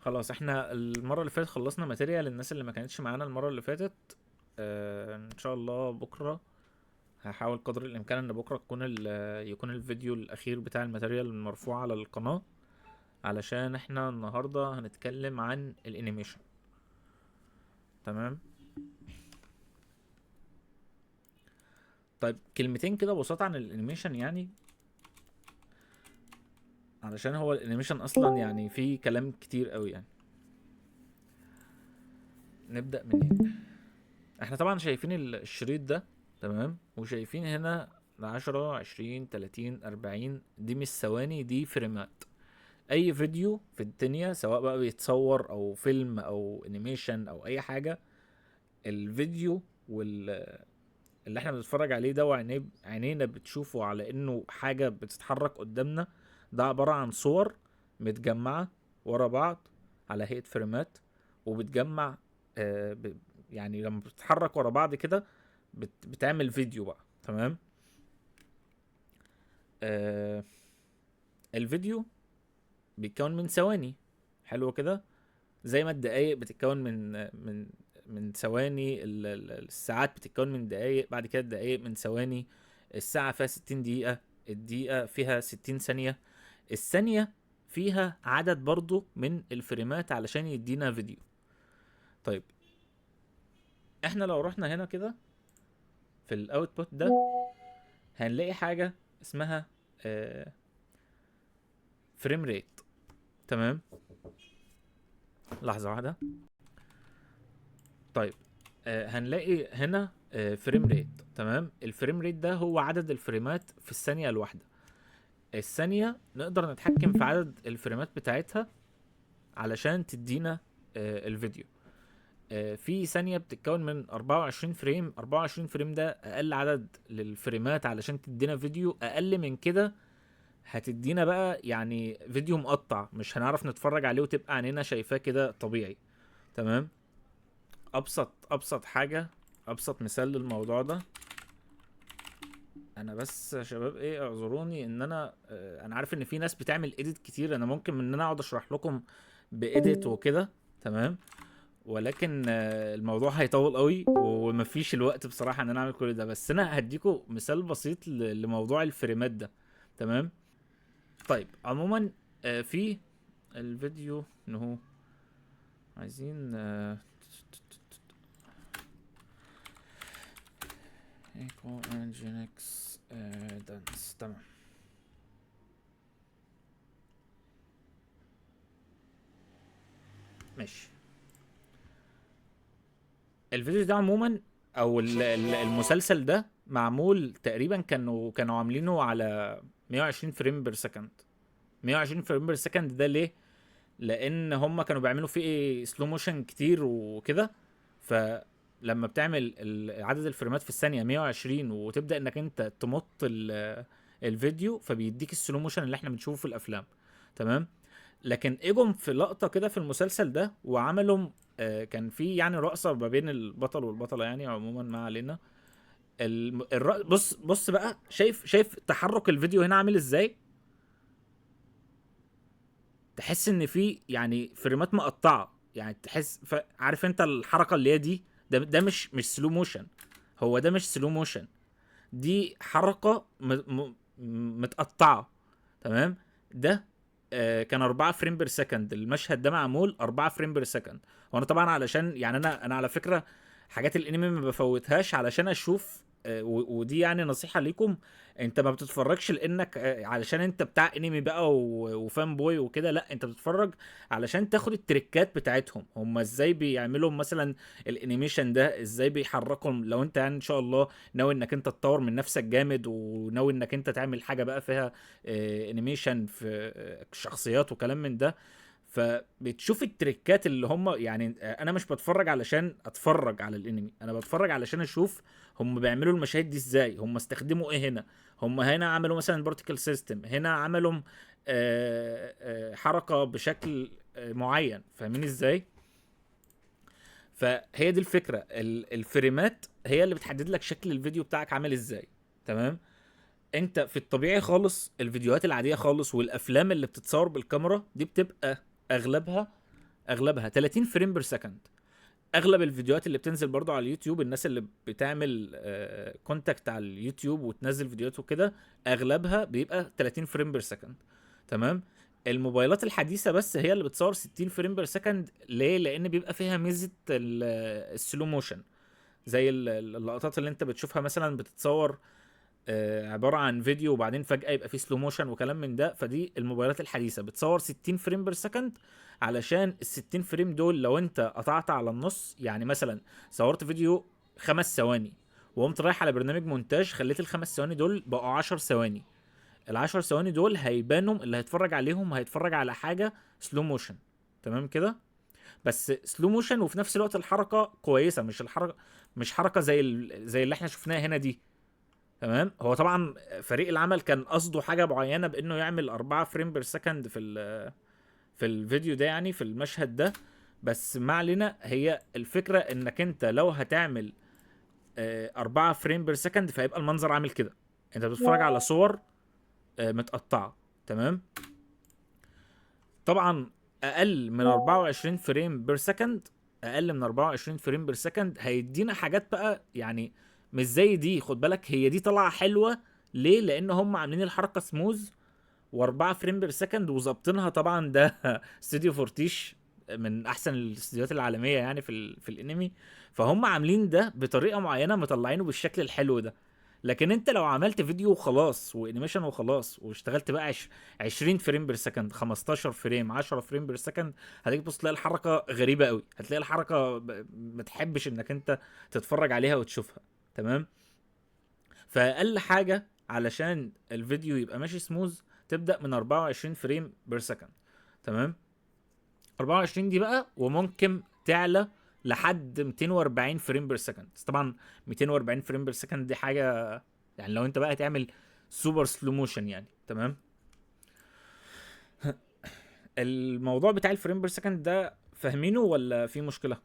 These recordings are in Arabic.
خلاص احنا المرة اللي فاتت خلصنا ماتيريال الناس اللي ما كانتش معانا المرة اللي فاتت. ان شاء الله بكرة هحاول قدر الامكان ان بكرة يكون الفيديو الاخير بتاع الماتيريال مرفوع على القناة، علشان احنا النهاردة هنتكلم عن الانيميشن. تمام. طيب كلمتين كده بسيطة عن الانيميشن يعني، علشان هو الانيميشن اصلا يعني فيه كلام كتير قوي يعني. نبدأ منين؟ احنا طبعا شايفين الشريط ده، تمام، وشايفين هنا 10 20 30 40، دي مش ثواني، دي فريمات. اي فيديو في الدنيا سواء بقى بيتصور او فيلم او انيميشن او اي حاجة، الفيديو اللي احنا بنتفرج عليه ده عينينا بتشوفه على انه حاجة بتتحرك قدامنا، ده عبارة عن صور متجمعة ورا بعض على هيئة فريمات، وبتجمع آه ب... يعني لما بتتحرك ورا بعض كده بتعمل فيديو بقى. تمام. آه الفيديو بيتكون من ثواني، حلو كده، زي ما الدقايق بتتكون من ثواني، الساعات بتتكون من دقايق، بعد كده الدقايق من ثواني، الساعة فيها 60 دقيقة، الدقيقة فيها 60 ثانية، الثانية فيها عدد برضو من الفريمات علشان يدينا فيديو. طيب احنا لو رحنا هنا كده في الاوتبوت ده هنلاقي حاجة اسمها فريم ريت. تمام. لحظة واحدة. طيب هنلاقي هنا فريم ريت. تمام. الفريم ريت ده هو عدد الفريمات في الثانية الواحدة. الثانية نقدر نتحكم في عدد الفريمات بتاعتها علشان تدينا الفيديو. في ثانية بتتكون من 24 فريم. 24 فريم ده أقل عدد للفريمات علشان تدينا فيديو. أقل من كده هتدينا بقى يعني فيديو مقطع، مش هنعرف نتفرج عليه وتبقى عينينا شايفاه كده طبيعي. تمام. أبسط حاجة، أبسط مثال للموضوع ده، انا بس يا شباب ايه اعذروني ان انا عارف ان في ناس بتعمل اديت كتير، انا ممكن ان انا اقعد اشرح لكم باديت وكده. تمام. ولكن الموضوع هيطول قوي ومفيش الوقت بصراحة ان انا اعمل كل ده، بس انا هديكم مثال بسيط لموضوع الفريمات ده. تمام. طيب عموما في الفيديو انه عايزين ايكو انجينكس دانس. تمام. ماشي. الفيديو ده عموما او المسلسل ده معمول تقريبا كانوا عاملينه على 120 فريم بير سكند. 120 فريم بير سكند ده ليه؟ لان هم كانوا بيعملوا فيه سلو موشن كتير وكده، فلما بتعمل عدد الفريمات في الثانيه 120 وتبدا انك انت تمط الفيديو، فبيديك السلو موشن اللي احنا بنشوفه في الافلام. تمام. لكن اجوا في لقطه كده في المسلسل ده وعملوا كان في يعني رقصه ما بين البطل والبطله، يعني عموما ما علينا. بص بقى، شايف تحرك الفيديو هنا عامل ازاي؟ تحس ان في يعني فريمات مقطعه، يعني تحس عارف انت الحركه اللي هي دي، ده مش سلو موشن. هو ده مش سلو موشن، دي حركه متقطعه. تمام. ده كان 4 فريم بير سكند، المشهد ده معمول 4 فريم بير سكند. وانا طبعا علشان يعني انا على فكره حاجات الانمي ما بفوتهاش علشان اشوف ودي يعني نصيحه ليكم. انت ما بتتفرجش لانك علشان انت بتاع انمي بقى وفان بوي وكده، لا، انت بتتفرج علشان تاخد التريكات بتاعتهم، هم ازاي بيعملوا مثلا الانيميشن ده، ازاي بيحركهم. لو انت يعني ان شاء الله ناوي انك انت تطور من نفسك جامد وناوي انك انت تعمل حاجه بقى فيها انيميشن في شخصيات وكلام من ده، فبتشوف التريكات اللي هم يعني انا مش بتفرج علشان اتفرج على الانمي، انا بتفرج علشان اشوف هم بيعملوا المشاهد دي ازاي، هم استخدموا ايه هنا. هم هنا عملوا مثلا بارتيكل سيستم، هنا عملوا حركة بشكل معين، فاهمين ازاي؟ فهي دي الفكرة، الفريمات هي اللي بتحدد لك شكل الفيديو بتاعك عامل ازاي. تمام. انت في الطبيعي خالص الفيديوهات العاديه خالص والافلام اللي بتتصور بالكاميرا دي بتبقى اغلبها اغلبها 30 فريم بير سكند. اغلب الفيديوهات اللي بتنزل برضو على اليوتيوب، الناس اللي بتعمل كونتاكت على اليوتيوب وتنزل فيديوهات وكده، اغلبها بيبقى 30 فريم بير سكند. تمام. الموبايلات الحديثه بس هي اللي بتصور 60 فريم بير سكند. ليه؟ لان بيبقى فيها ميزه السلو موشن، زي اللقطات اللي انت بتشوفها مثلا بتتصور عباره عن فيديو وبعدين فجاه يبقى فيه سلو موشن وكلام من ده. فدي الموبايلات الحديثه بتصور 60 فريم بير سكند، علشان ال 60 فريم دول لو انت قطعت على النص، يعني مثلا صورت فيديو 5 ثواني وقمت رايح على برنامج مونتاج خليت ال5 ثواني دول بقوا 10 ثواني، ال10 ثواني دول هيبانوا، اللي هيتفرج عليهم هيتفرج على حاجه سلو موشن. تمام كده. بس سلو موشن وفي نفس الوقت الحركه كويسه، مش الحركه مش حركه زي اللي احنا شفناها هنا دي. تمام. هو طبعا فريق العمل كان قصده حاجه معينه بانه يعمل 4 فريم بير سكند في الفيديو ده، يعني في المشهد ده. بس ما علينا، هي الفكره انك انت لو هتعمل 4 فريم بير سكند فهيبقى المنظر عامل كده، انت بتتفرج على صور متقطعه. تمام. طبعا اقل من 24 فريم بير سكند، اقل من 24 فريم بير سكند هيدينا حاجات بقى يعني مش زي دي. خد بالك، هي دي طالعه حلوه. ليه؟ لان هم عاملين الحركه سموز و4 فريم بير سكند وظابطينها. طبعا ده استوديو فورتيش، من احسن الاستديوهات العالميه يعني في الانمي. فهم عاملين ده بطريقه معينه، مطلعينه بالشكل الحلو ده. لكن انت لو عملت فيديو وخلاص وانيميشن وخلاص واشتغلت بقى 20 فريم بير سكند، 15 فريم، 10 فريم بير سكند، هتيجي تبص تلاقي الحركه غريبه قوي. هتلاقي الحركه ما تحبش انك انت تتفرج عليها وتشوفها. تمام. فاقل حاجه علشان الفيديو يبقى ماشي سموز تبدا من 24 فريم بير سكند. تمام. 24 دي بقى وممكن تعلى لحد 240 فريم بير سكند. بس طبعا 240 فريم بير سكند دي حاجه يعني لو انت بقى هتعمل سوبر سلو موشن يعني. تمام. الموضوع بتاع الفريم بير سكند ده فاهمينه ولا في مشكله؟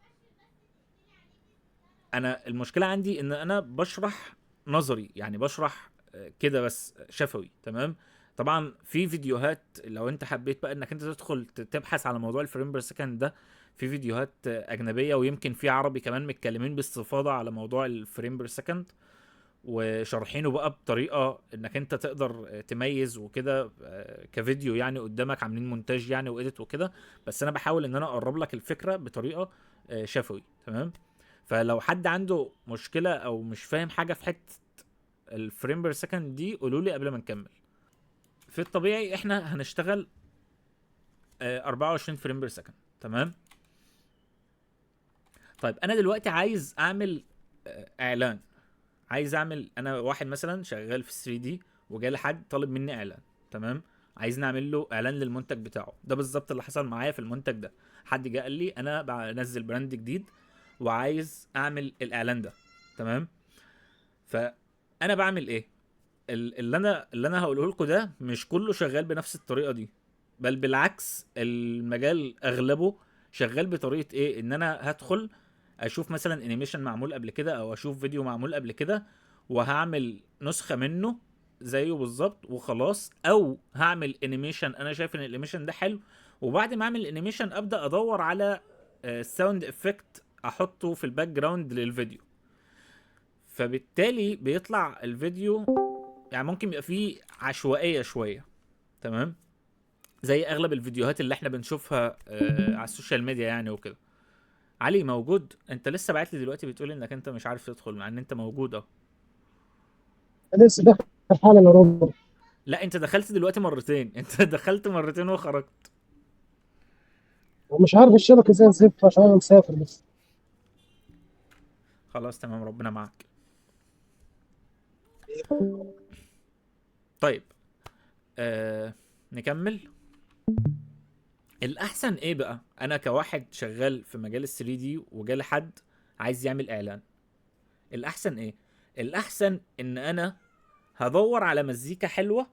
انا المشكله عندي ان انا بشرح نظري، يعني بشرح كده بس شفوي. تمام. طبعا في فيديوهات لو انت حبيت بقى انك انت تدخل تبحث على موضوع الفريم بير سكند ده، في فيديوهات اجنبيه ويمكن في عربي كمان متكلمين باستفاضه على موضوع الفريم بير سكند، وشارحينه بقى بطريقه انك انت تقدر تميز وكده كفيديو يعني قدامك، عاملين مونتاج يعني واديت وكده. بس انا بحاول ان انا اقرب لك الفكره بطريقه شفوي. تمام. فلو حد عنده مشكله او مش فاهم حاجه في حته الفريم بير سكند دي قولوا لي قبل ما نكمل. في الطبيعي احنا هنشتغل 24 فريم بير سكند. تمام. طيب انا دلوقتي عايز اعمل اعلان. عايز اعمل، انا واحد مثلا شغال في 3 دي وجالي حد طالب مني اعلان. تمام. عايز نعمل له اعلان للمنتج بتاعه. ده بالظبط اللي حصل معايا في المنتج ده. حد جه قال لي انا بنزل براند جديد وعايز اعمل الاعلان ده. تمام. فانا بعمل ايه؟ اللي انا هقوله لكم ده مش كله شغال بنفس الطريقه دي، بل بالعكس المجال اغلبه شغال بطريقه ايه؟ ان انا هدخل اشوف مثلا انيميشن معمول قبل كده او اشوف فيديو معمول قبل كده وهعمل نسخه منه زيه بالظبط وخلاص، او هعمل انيميشن انا شايف ان الانيميشن ده حلو، وبعد ما اعمل الانيميشن ابدا ادور على ساوند افكت احطه في الباك جراوند للفيديو. فبالتالي بيطلع الفيديو يعني ممكن يبقى فيه عشوائيه شويه. تمام. زي اغلب الفيديوهات اللي احنا بنشوفها على السوشيال ميديا يعني وكده. علي موجود؟ انت لسه باعت لي دلوقتي بتقول انك انت مش عارف تدخل مع ان انت موجود اهو. لسه داخل حالا يا روبرت. لا انت دخلت دلوقتي مرتين انت دخلت مرتين وخرجت. ومش عارف الشبكه زي الزفت عشان انا مسافر بس. خلاص تمام، ربنا معاك. طيب نكمل. الاحسن ايه بقى؟ انا كواحد شغال في مجال ال 3 دي وجالي حد عايز يعمل اعلان. الاحسن ايه؟ الاحسن ان انا هدور على مزيكا حلوه.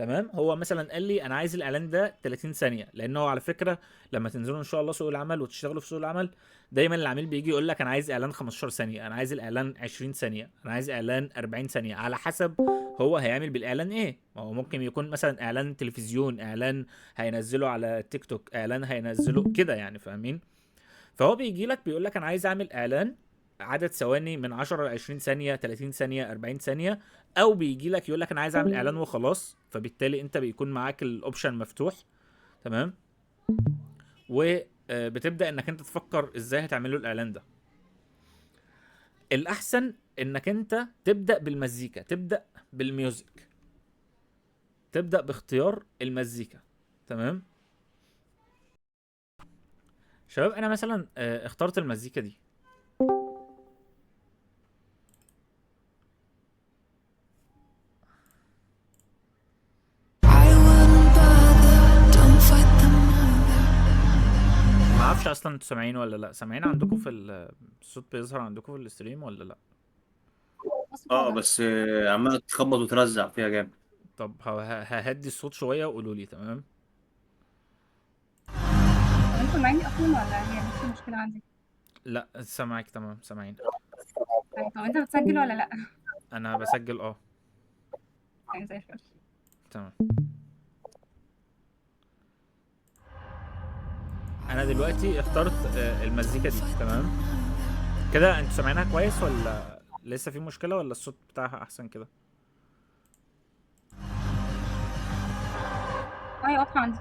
تمام. هو مثلا قال لي انا عايز الاعلان ده 30 ثانيه، لان هو على فكره لما تنزلوا ان شاء الله سوق العمل وتشتغلوا في سوق العمل، دايما العميل بيجي يقول لك انا عايز اعلان 15 ثانيه، انا عايز الاعلان 20 ثانيه، انا عايز اعلان 40 ثانيه، على حسب هو هيعمل بالاعلان ايه. ما هو ممكن يكون مثلا اعلان تلفزيون، اعلان هينزله على تيك توك، اعلان هينزله كده يعني، فاهمين؟ فهو بيجي لك بيقول لك انا عايز اعمل اعلان عدد ثواني من 10 ل 20 ثانيه، 30 ثانيه، 40 ثانيه. او بيجي لك يقول لك انا عايز اعمل اعلان وخلاص، فبالتالي انت بيكون معاك الاوبشن مفتوح. تمام. وبتبدا انك انت تفكر ازاي هتعمل له الاعلان ده. الاحسن انك انت تبدا بالمزيكا، تبدا بالميوزك، تبدا باختيار المزيكا. تمام. شباب انا مثلا اخترت المزيكا دي. I wouldn't bother, don't fight them over. ما اعرفش اصلا انتوا سامعين ولا لا، سامعين عندكم في الصوت بيظهر عندكم في الاستريم ولا لا؟ اه بس عمالة تخبط وترزع فيها جامد. طب ههدي الصوت شويه وقولوا لي. تمام. انتوا معايا اصلا ولا هي نفس المشكله عندي؟ لا سامعك تمام، سامعين. طيب انت بتسجل ولا لا؟ انا بسجل اه. يعني زي الفل. تمام. انا دلوقتي اخترت المزيكا دي. تمام كده. انتوا سامعينها كويس ولا لسه في مشكله، ولا الصوت بتاعها احسن كده؟ هي واضحه عندي،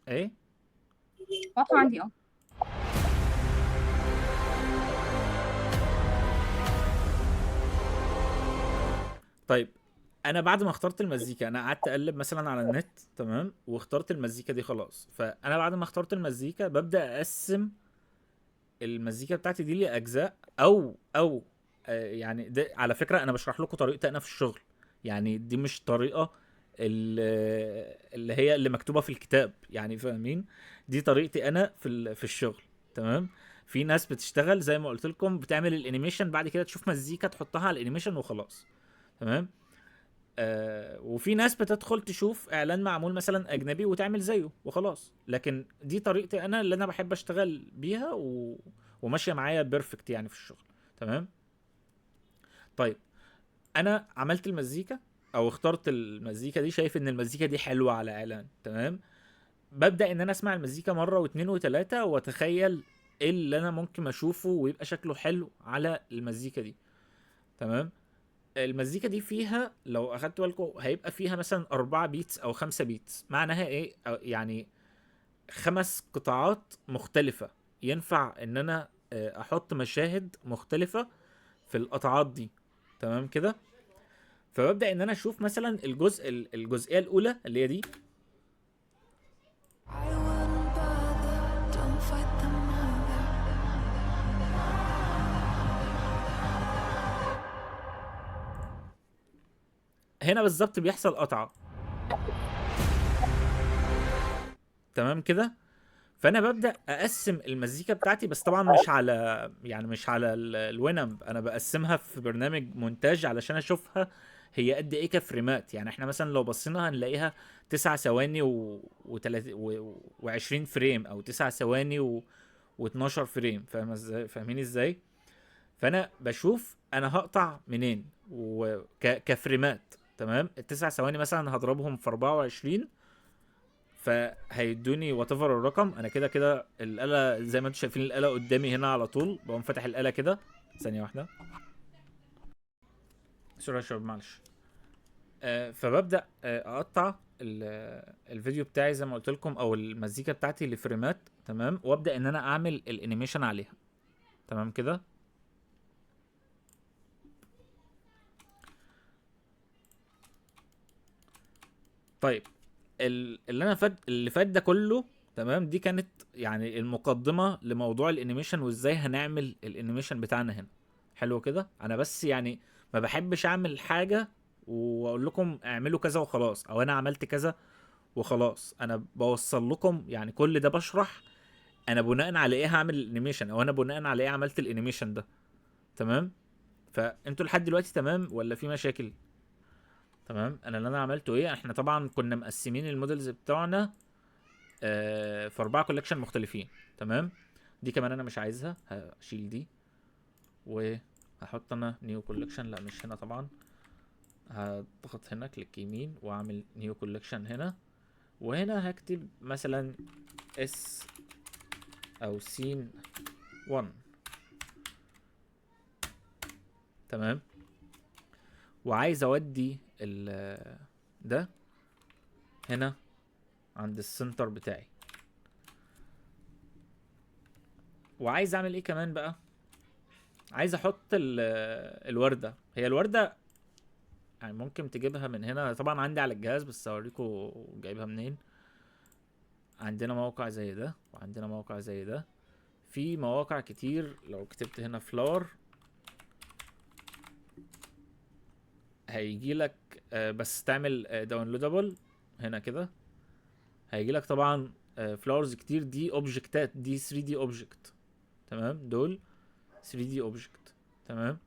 ايه. واضحه عندي اه. طيب انا بعد ما اخترت المزيكا انا قعدت اقلب مثلا على النت. تمام. واخترت المزيكا دي خلاص. فانا بعد ما اخترت المزيكا ببدا اقسم المزيكا بتاعتي دي لاجزاء، او يعني ده على فكره انا بشرح لكم طريقتي انا في الشغل. يعني دي مش طريقه اللي هي اللي مكتوبه في الكتاب، يعني فاهمين؟ دي طريقتي انا في الشغل. تمام. في ناس بتشتغل زي ما قلت لكم بتعمل الانيميشن، بعد كده تشوف مزيكا تحطها على الانيميشن وخلاص. تمام. وفي ناس بتدخل تشوف اعلان معمول مثلا اجنبي وتعمل زيه وخلاص. لكن دي طريقتي انا اللي انا بحب اشتغل بيها وماشيه معايا بيرفكت يعني في الشغل. تمام. طيب انا عملت المزيكا او اخترت المزيكا دي، شايف ان المزيكا دي حلوه على اعلان. تمام. ببدا ان انا اسمع المزيكا مره واثنين وثلاثه واتخيل ايه اللي انا ممكن اشوفه ويبقى شكله حلو على المزيكا دي. تمام. المزيكا دي فيها لو اخدت بالكم هيبقى فيها مثلا 4 بيتس او 5 بيتس. معناها ايه؟ يعني 5 قطاعات مختلفة. ينفع ان انا احط مشاهد مختلفة في القطعات دي. تمام كده. فببدأ ان انا اشوف مثلا الجزئية الاولى اللي هي دي. I wouldn't bother, don't fight them over. هنا بالظبط بيحصل قطعة. تمام كده. فانا ببدا اقسم المزيكا بتاعتي، بس طبعا مش على يعني مش على الوينامب. انا بقسمها في برنامج مونتاج علشان اشوفها هي قد ايه كفريمات. يعني احنا مثلا لو بصينا هنلاقيها 9 ثواني و20 فريم، او 9 ثواني و12 فريم. فاهم ازاي؟ فاهمين ازاي؟ فانا بشوف انا هقطع منين كفريمات. تمام. التسع ثواني مثلا هضربهم في 24، فهيدوني وات ايفر الرقم. انا كده كده الاله زي ما انتم شايفين الاله قدامي هنا على طول. بقوم فاتح الاله كده. ثانيه واحده. سوري يا شباب معلش. فببدا اقطع الفيديو بتاعي زي ما قلت لكم، او المزيكا بتاعتي لفريمات. تمام. وابدا ان انا اعمل الانيميشن عليها. تمام كده. طيب اللي فات ده كله. تمام. دي كانت يعني المقدمة لموضوع الانيميشن وازاي هنعمل الانيميشن بتاعنا هنا. حلو كده. انا بس يعني ما بحبش اعمل حاجة واقول لكم اعملوا كذا وخلاص، او انا عملت كذا وخلاص. انا بوصل لكم يعني كل ده بشرح انا بناء على ايه هعمل الانيميشن، او انا بناء على ايه عملت الانيميشن ده. تمام. فانتوا لحد دلوقتي تمام ولا في مشاكل؟ تمام. انا اللي انا عملته ايه، احنا طبعا كنا مقسمين المودلز بتوعنا في 4 كولكشن مختلفين. تمام. دي كمان انا مش عايزها، هشيل دي وهحط انا نيو كولكشن. لا مش هنا طبعا، هضغط هنا كليك يمين واعمل نيو كولكشن هنا، وهنا هكتب مثلا اس او سين 1. تمام. وعايز اودي ده هنا عند السنتر بتاعي. وعايز اعمل ايه كمان بقى، عايز احط الوردة. هي الوردة يعني ممكن تجيبها من هنا طبعا، عندي على الجهاز بس اوريكم جايبها منين. عندنا موقع زي ده وعندنا موقع زي ده، في مواقع كتير. لو كتبت هنا فلاور هيجي لك بس تعمل داونلودابل هنا كده، هيجي لك طبعا فلاورز كتير. دي اوبجكتات، دي 3 دي اوبجكت. تمام. دول 3 دي اوبجكت. تمام.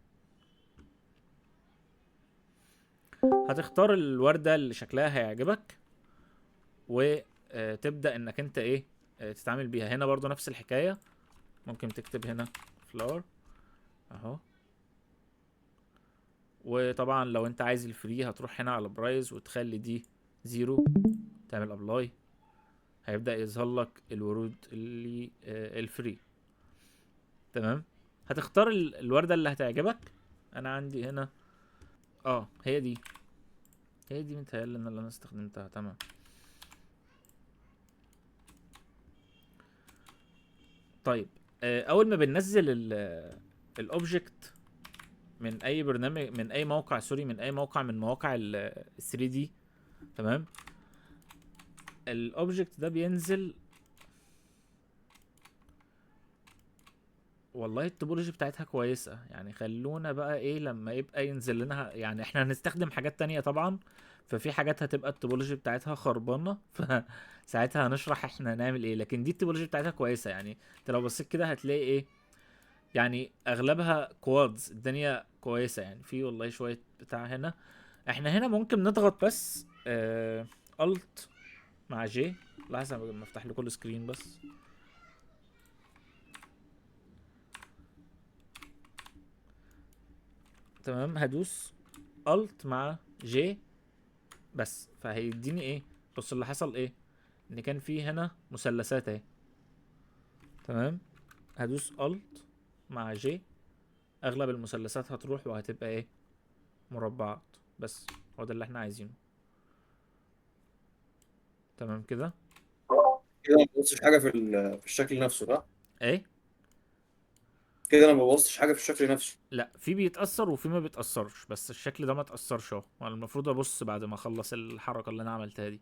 هتختار الوردة اللي شكلها هيعجبك وتبدأ انك انت ايه تتعامل بيها. هنا برضو نفس الحكاية، ممكن تكتب هنا فلاور اهو. وطبعا لو انت عايز الفري هتروح هنا على برايز وتخلي دي 0، تعمل ابلاي، هيبدأ يظهر لك الورود اللي الفري. تمام. هتختار الوردة اللي هتعجبك. انا عندي هنا هي دي، هي دي متهيألي ان اللي انا استخدمتها. تمام. طيب اول ما بننزل الاوبجكت من اي برنامج، من اي موقع، سوري، من اي موقع من مواقع ال 3 دي. تمام. الاوبجكت ده بينزل، والله التوبولوجي بتاعتها كويسة يعني. خلونا بقى ايه لما يبقى ينزل لنا، يعني احنا هنستخدم حاجات تانية طبعا، ففي حاجات هتبقى التوبولوجي بتاعتها خربانة فساعتها هنشرح احنا هنعمل ايه. لكن دي التوبولوجي بتاعتها كويسة يعني. انت لو بصيت كده هتلاقي ايه، يعني اغلبها كوادز، الدنيا كويسة يعني. في والله شوية بتاع هنا. احنا هنا ممكن نضغط بس الت مع جي. لحظة ما افتح لكم السكرين بس. تمام. هدوس الت مع جي بس، فهيديني ايه. بص اللي حصل ايه، ان كان في هنا مثلثات اهي. تمام. هدوس الت مع جي، اغلب المثلثات هتروح وهتبقى ايه، مربعات بس. هو ده اللي احنا عايزينه. تمام كده. كده ما بوظتش حاجه في الشكل نفسه، صح؟ ايه، كده انا ما بوظتش حاجه في الشكل نفسه. لا في بيتأثر وفي ما بيتأثرش، بس الشكل ده ما اتأثرش اهو. وانا المفروض ابص بعد ما اخلص الحركة اللي انا عملتها دي.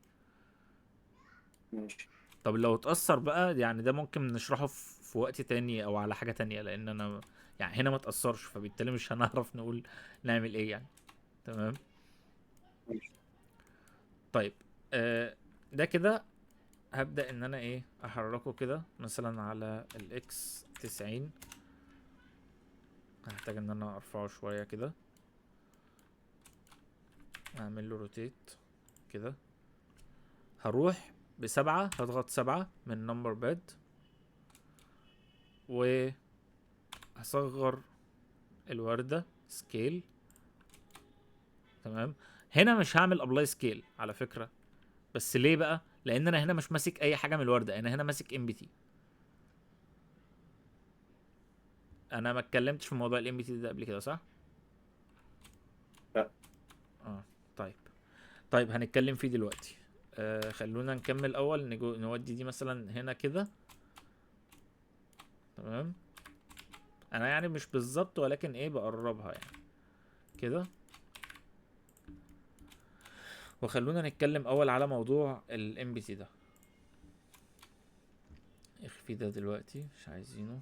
ماشي. طب لو اتأثر بقى يعني، ده ممكن نشرحه في وقت تاني او على حاجة تانية، لان انا يعني هنا ما اتأثرش، فبالتالي مش هنعرف نقول نعمل ايه يعني. تمام. ماشي. طيب ده كده هبدأ ان انا ايه احركه كده مثلا على الاكس 90. هحتاج ان انا ارفعه شوية كده، اعمل له روتيت كده. هروح ب7، هضغط 7 من نمبر باد وهصغر الوردة سكيل. تمام. هنا مش هعمل ابلاي سكيل على فكرة، بس ليه بقى؟ لان انا هنا مش ماسك اي حاجة من الوردة، انا هنا ماسك ام بي تي. انا ما اتكلمتش في موضوع الام بي تي ده قبل كده صح؟ لا. اه طيب. طيب هنتكلم فيه دلوقتي. خلونا نكمل اول، نودي دي مثلا هنا كده. تمام. انا يعني مش بالظبط ولكن ايه بقربها يعني كده. وخلونا نتكلم اول على موضوع الام بي تي ده. اخفي ده دلوقتي، مش عايزينه.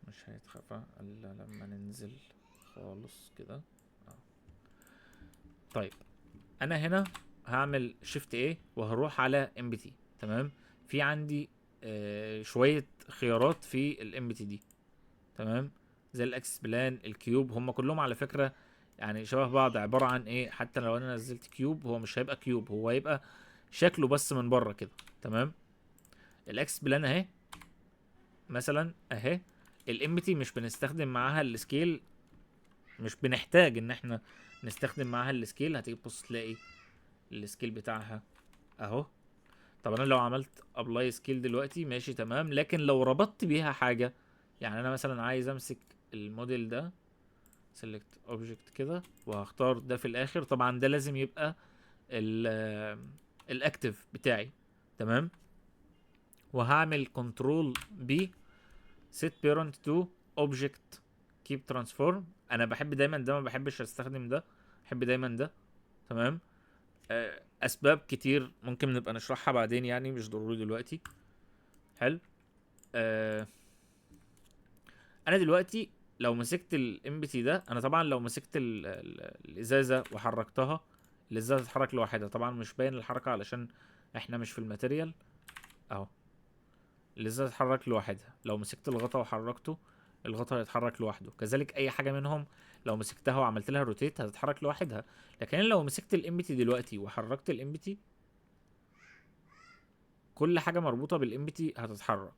مش هيتخفى الا لما ننزل خالص كده. طيب انا هنا هعمل شيفت ايه وهروح على ام بي تي. تمام. في عندي شويه خيارات في الام بي تي دي. تمام. زي الاكسس بلان، الكيوب، هم كلهم على فكره يعني شبه بعض، عباره عن ايه؟ حتى لو انا نزلت كيوب هو مش هيبقى كيوب، هو هيبقى شكله بس من بره كده. تمام. الاكس بلان اهي مثلا اهي. الامبتي مش بنستخدم معاها السكيل، مش بنحتاج ان احنا نستخدم معاها السكيل. هتيجي تبص تلاقي السكيل بتاعها اهو. طب انا لو عملت ابلاي سكيل دلوقتي ماشي تمام، لكن لو ربطت بيها حاجه، يعني انا مثلا عايز امسك الموديل ده، سيلكت اوبجكت كده، وهختار ده في الاخر. طبعا ده لازم يبقى الاكتف بتاعي. تمام. وهعمل كنترول بي set parent to object keep transform. انا بحب دايما ده، ما بحبش استخدم ده، بحب دايما ده. تمام. اسباب كتير ممكن نبقى نشرحها بعدين، يعني مش ضروري دلوقتي. حلو. آه انا دلوقتي لو مسكت الامبتي ده، انا طبعا لو مسكت الازازه وحركتها، الازازه تتحرك لوحدها. طبعا مش باين الحركه علشان احنا مش في الماتيريال اهو. الازازه تتحرك لوحدها. لو مسكت الغطا وحركته، الغطا هيتحرك لوحده. كذلك اي حاجه منهم لو مسكتها وعملت لها روتيت هتتحرك لوحدها. لكن أنا لو مسكت الامبتي دلوقتي وحركت الامبتي، كل حاجه مربوطه بالامبتي هتتحرك.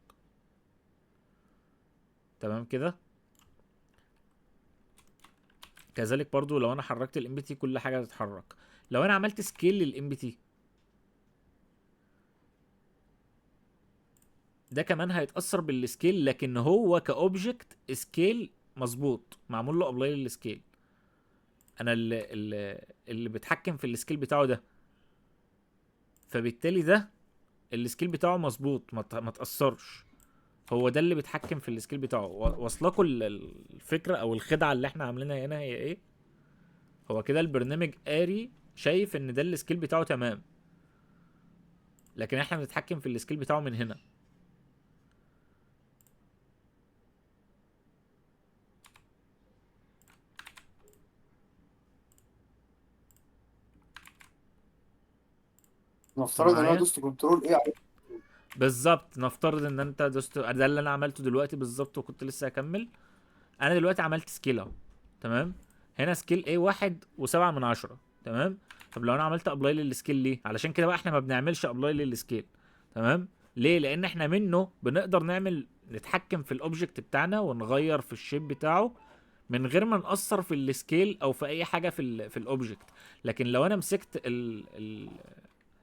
تمام كده. كذلك برضو لو انا حركت الامبتي كل حاجه هتتحرك. لو انا عملت سكيل للامبتي، ده كمان هيتاثر بالسكيل، لكن هو كاوبجكت سكيل مظبوط، معمول له ابلاي للسكيل. انا اللي بتحكم في السكيل بتاعه ده، فبالتالي ده السكيل بتاعه مظبوط، ما تاثرش. هو ده اللي بيتحكم في السكيل بتاعه. واصلكوا الفكره او الخدعه اللي احنا عاملينها هنا هي ايه؟ هو كده البرنامج قاري شايف ان ده السكيل بتاعه تمام، لكن احنا بنتحكم في السكيل بتاعه من هنا. نفترض ان انا معايا؟ دوست كنترول ايه على بالظبط. نفترض ان انت دوست، ده اللي انا عملته دلوقتي بالظبط، وكنت لسه هكمل. انا دلوقتي عملت سكيل اهو. تمام. هنا سكيل ايه 1.7. تمام. طب لو انا عملت ابلاي للسكيل ليه؟ علشان كده بقى احنا ما بنعملش ابلاي للسكيل. تمام. ليه؟ لان احنا منه بنقدر نتحكم في الاوبجكت بتاعنا ونغير في الشيب بتاعه من غير ما نأثر في السكيل او في اي حاجه في الاوبجكت. لكن لو انا مسكت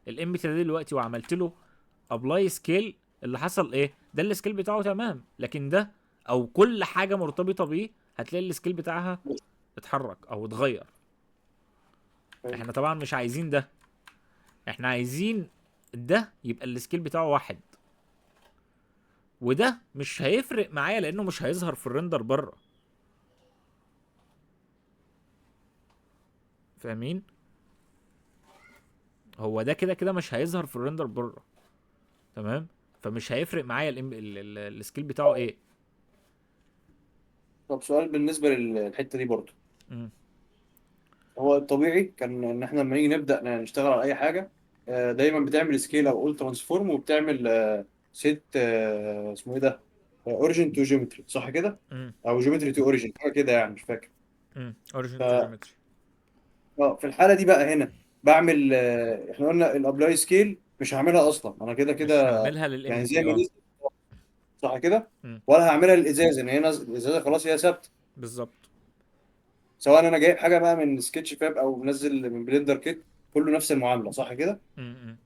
الامبتي ده دلوقتي وعملت له ابلاي سكيل، اللي حصل ايه؟ ده السكيل بتاعه تمام، لكن ده او كل حاجه مرتبطه بيه هتلاقي السكيل بتاعها اتحرك او اتغير. احنا طبعا مش عايزين ده، احنا عايزين ده يبقى السكيل بتاعه 1. وده مش هيفرق معايا لانه مش هيظهر في الريندر بره. فاهمين؟ هو ده كده كده مش هيظهر في الريندر بره. تمام. فمش هيفرق معايا السكيل بتاعه ايه. طب سؤال بالنسبه للحته دي برضو. مم. هو الطبيعي كان ان احنا لما نيجي نبدا نشتغل على اي حاجه، دايما بتعمل سكيل او اول ترانسفورم، وبتعمل سيت اسمه ايه ده، اوريجين تو جيومتري، صح كده؟ مم. او جيومتري تو اوريجين، حاجه كده يعني، مش فاكر. اوريجين تو ف جيومتري. في الحاله دي بقى هنا بعمل احنا قلنا الابلاي سكيل مش هعملها اصلا انا كده مش كده، هعملها يعني زي للامبتي ما اه. نزل، صح كده؟ مم. ولا هعملها للازاز، ان هي الازازه خلاص هي ثابته. بالظبط. سواء انا جايب حاجه بقى من سكتش فاب او منزل من بلندر كيت، كله نفس المعامله، صح كده؟ مم.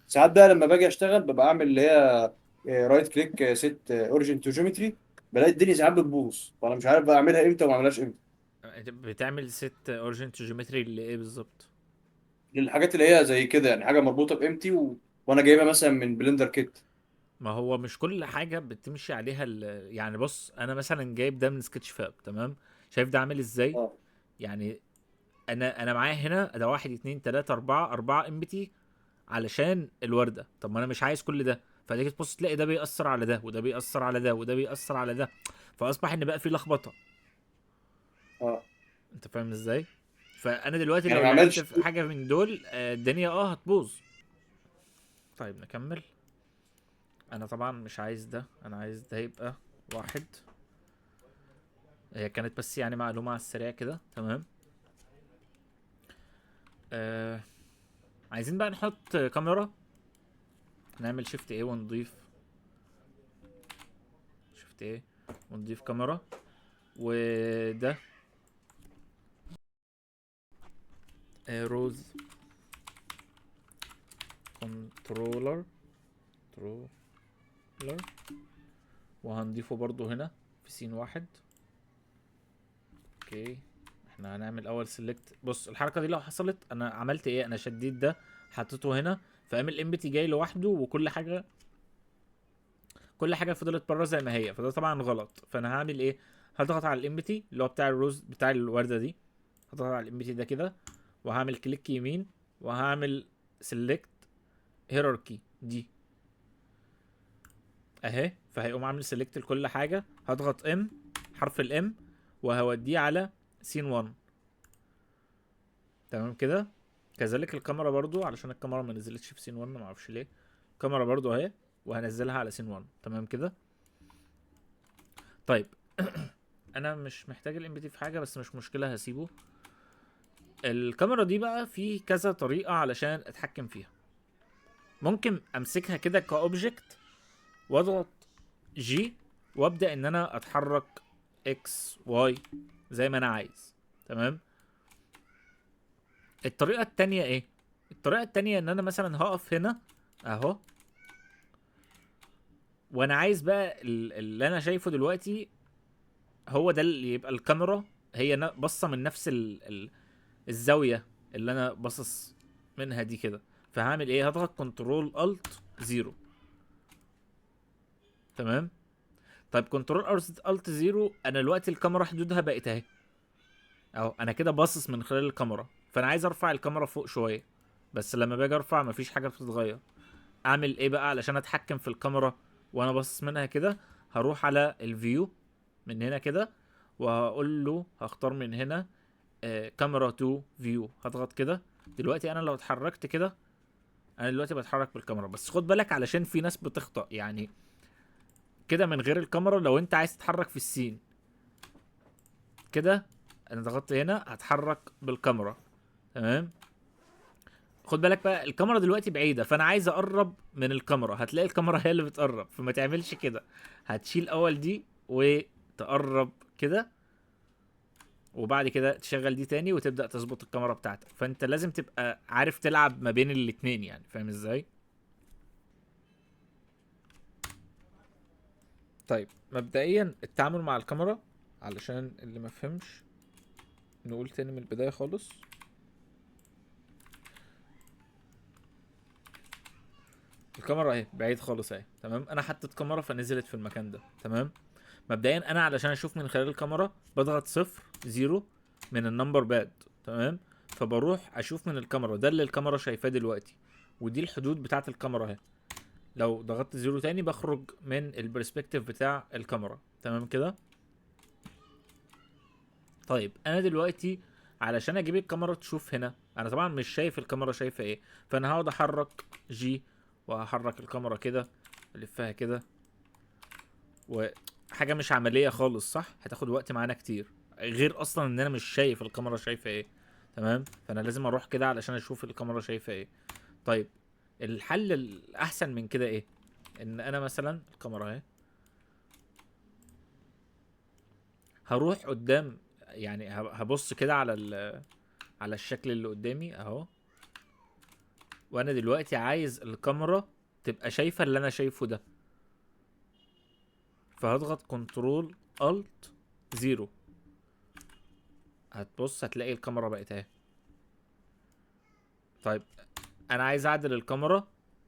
ساعات بقى لما باجي اشتغل ببقى اعمل اللي هي رايت كليك سيت اوريجين تو جيومتري، بلاقي الدنيا ساعات بتبوظ، فانا مش عارف بقى اعملها امتى وما اعملهاش امتى. بتعمل ست اوريجين تو جيومتري لايه بالظبط؟ للحاجات اللي هي زي كده، يعني حاجه مربوطه بامتي وانا جايبها مثلا من بلندر كيت. ما هو مش كل حاجه بتمشي عليها يعني بص، انا مثلا جايب ده من سكتش فاب. تمام. شايف ده عامل ازاي؟ اه يعني انا معايا هنا ده 1 2 3 4 امبتي علشان الورده. طب ما انا مش عايز كل ده، فتيجي تبص تلاقي ده بيأثر على ده، وده بيأثر على ده، وده بيأثر على ده، فاصبح ان بقى في لخبطه. اه انت فاهم ازاي؟ فانا دلوقتي يعني لو ما لعبت اعملش. في حاجه من دول الدنيا هتبوظ. طيب نكمل. انا طبعا مش عايز ده، انا عايز ده يبقى 1. هي كانت بس يعني معلومة على السريع كده. تمام. عايزين بقى نحط كاميرا. نعمل شيفت ايه ونضيف شيفت ايه ونضيف كاميرا. وده روز كنترولر وهنضيفه برضو هنا في سين واحد. اوكي، احنا هنعمل اول سيلكت. بص الحركه دي لو حصلت انا عملت ايه؟ انا شديت ده حطيته هنا، فقام الامبتي جاي لوحده وكل حاجه فضلت بره زي ما هي، فده طبعا غلط. فانا هعمل ايه؟ هضغط على الامبتي اللي هو بتاع الروز بتاع الورده دي، هضغط على الامبتي ده كده وهعمل كليك يمين وهعمل سيلكت هيراركي دي اهي، فهيقوم عامل سيلكت لكل حاجه. هضغط ام، حرف الام، وهوديه على سين 1. تمام كده. كذلك الكاميرا برضو، علشان الكاميرا ما نزلتش في سين 1 ما اعرفش ليه. الكاميرا برضو اهي، وهنزلها على سين 1. تمام كده. طيب انا مش محتاج الام بي تي في حاجه، بس مش مشكله هسيبه. الكاميرا دي بقى في كذا طريقه علشان اتحكم فيها. ممكن امسكها كده كاوبجكت واضغط جي وابدا ان انا اتحرك اكس واي زي ما انا عايز. تمام. الطريقه التانية ايه؟ الطريقه التانية ان انا مثلا هقف هنا اهو، وانا عايز بقى اللي انا شايفه دلوقتي هو ده اللي يبقى الكاميرا هي باصه من نفس الزاويه اللي انا باصص منها دي كده. فهعمل ايه؟ هضغط كنترول الت 0. تمام. طيب كنترول الت 0، انا دلوقتي الكاميرا حدودها بقت اهي اهو، انا كده باصص من خلال الكاميرا. فانا عايز ارفع الكاميرا فوق شويه، بس لما باجي ارفع مفيش حاجه بتتغير. اعمل ايه بقى علشان اتحكم في الكاميرا وانا باصص منها كده؟ هروح على الفيو من هنا كده، وهقول له هختار من هنا كاميرا تو فيو. هضغط كده. دلوقتي انا لو اتحركت كده، انا دلوقتي بتحرك بالكاميرا، بس خد بالك علشان في ناس بتخطأ يعني كده من غير الكاميرا. لو انت عايز تتحرك في السين كده، انا ضغطت هنا هتحرك بالكاميرا. تمام. خد بالك بقى الكاميرا دلوقتي بعيده، فانا عايز اقرب من الكاميرا. هتلاقي الكاميرا هي اللي بتقرب، فما تعملش كده. هتشيل اول دي وتقرب كده، وبعد كده تشغل دي تاني وتبدأ تظبط الكاميرا بتاعتك. فانت لازم تبقى عارف تلعب ما بين الاتنين يعني، فاهم ازاي؟ طيب مبدئيا التعامل مع الكاميرا، علشان اللي ما فهمش نقول تاني من البداية خالص. الكاميرا اهي بعيد خالص اهي. تمام. انا حطيت كاميرا فنزلت في المكان ده. تمام. مبدئيا انا علشان اشوف من خلال الكاميرا بضغط 0 من النمبر باد. تمام. فبروح اشوف من الكاميرا، ده اللي الكاميرا شايفاه دلوقتي، ودي الحدود بتاعت الكاميرا اهي. لو ضغطت 0 تاني بخرج من البرسبكتيف بتاع الكاميرا. تمام كده. طيب انا دلوقتي علشان اجيب الكاميرا تشوف هنا، انا طبعا مش شايف الكاميرا شايفه ايه، فانا هقعد احرك جي وهحرك الكاميرا كده، الفها كده، وحاجه مش عمليه خالص صح، هتاخد وقت معانا كتير، غير اصلا ان انا مش شايف الكاميرا شايفه ايه. تمام. فانا لازم اروح كده علشان اشوف الكاميرا شايفه ايه. طيب الحل الاحسن من كده ايه؟ ان انا مثلا الكاميرا اهي، هروح قدام يعني هبص كده على الشكل اللي قدامي اهو، وانا دلوقتي عايز الكاميرا تبقى شايفه اللي انا شايفه ده. فهضغط كنترول الت 0، هتبص هتلاقي الكاميرا بقت اهي. طيب انا عايز اعدل الكاميرا،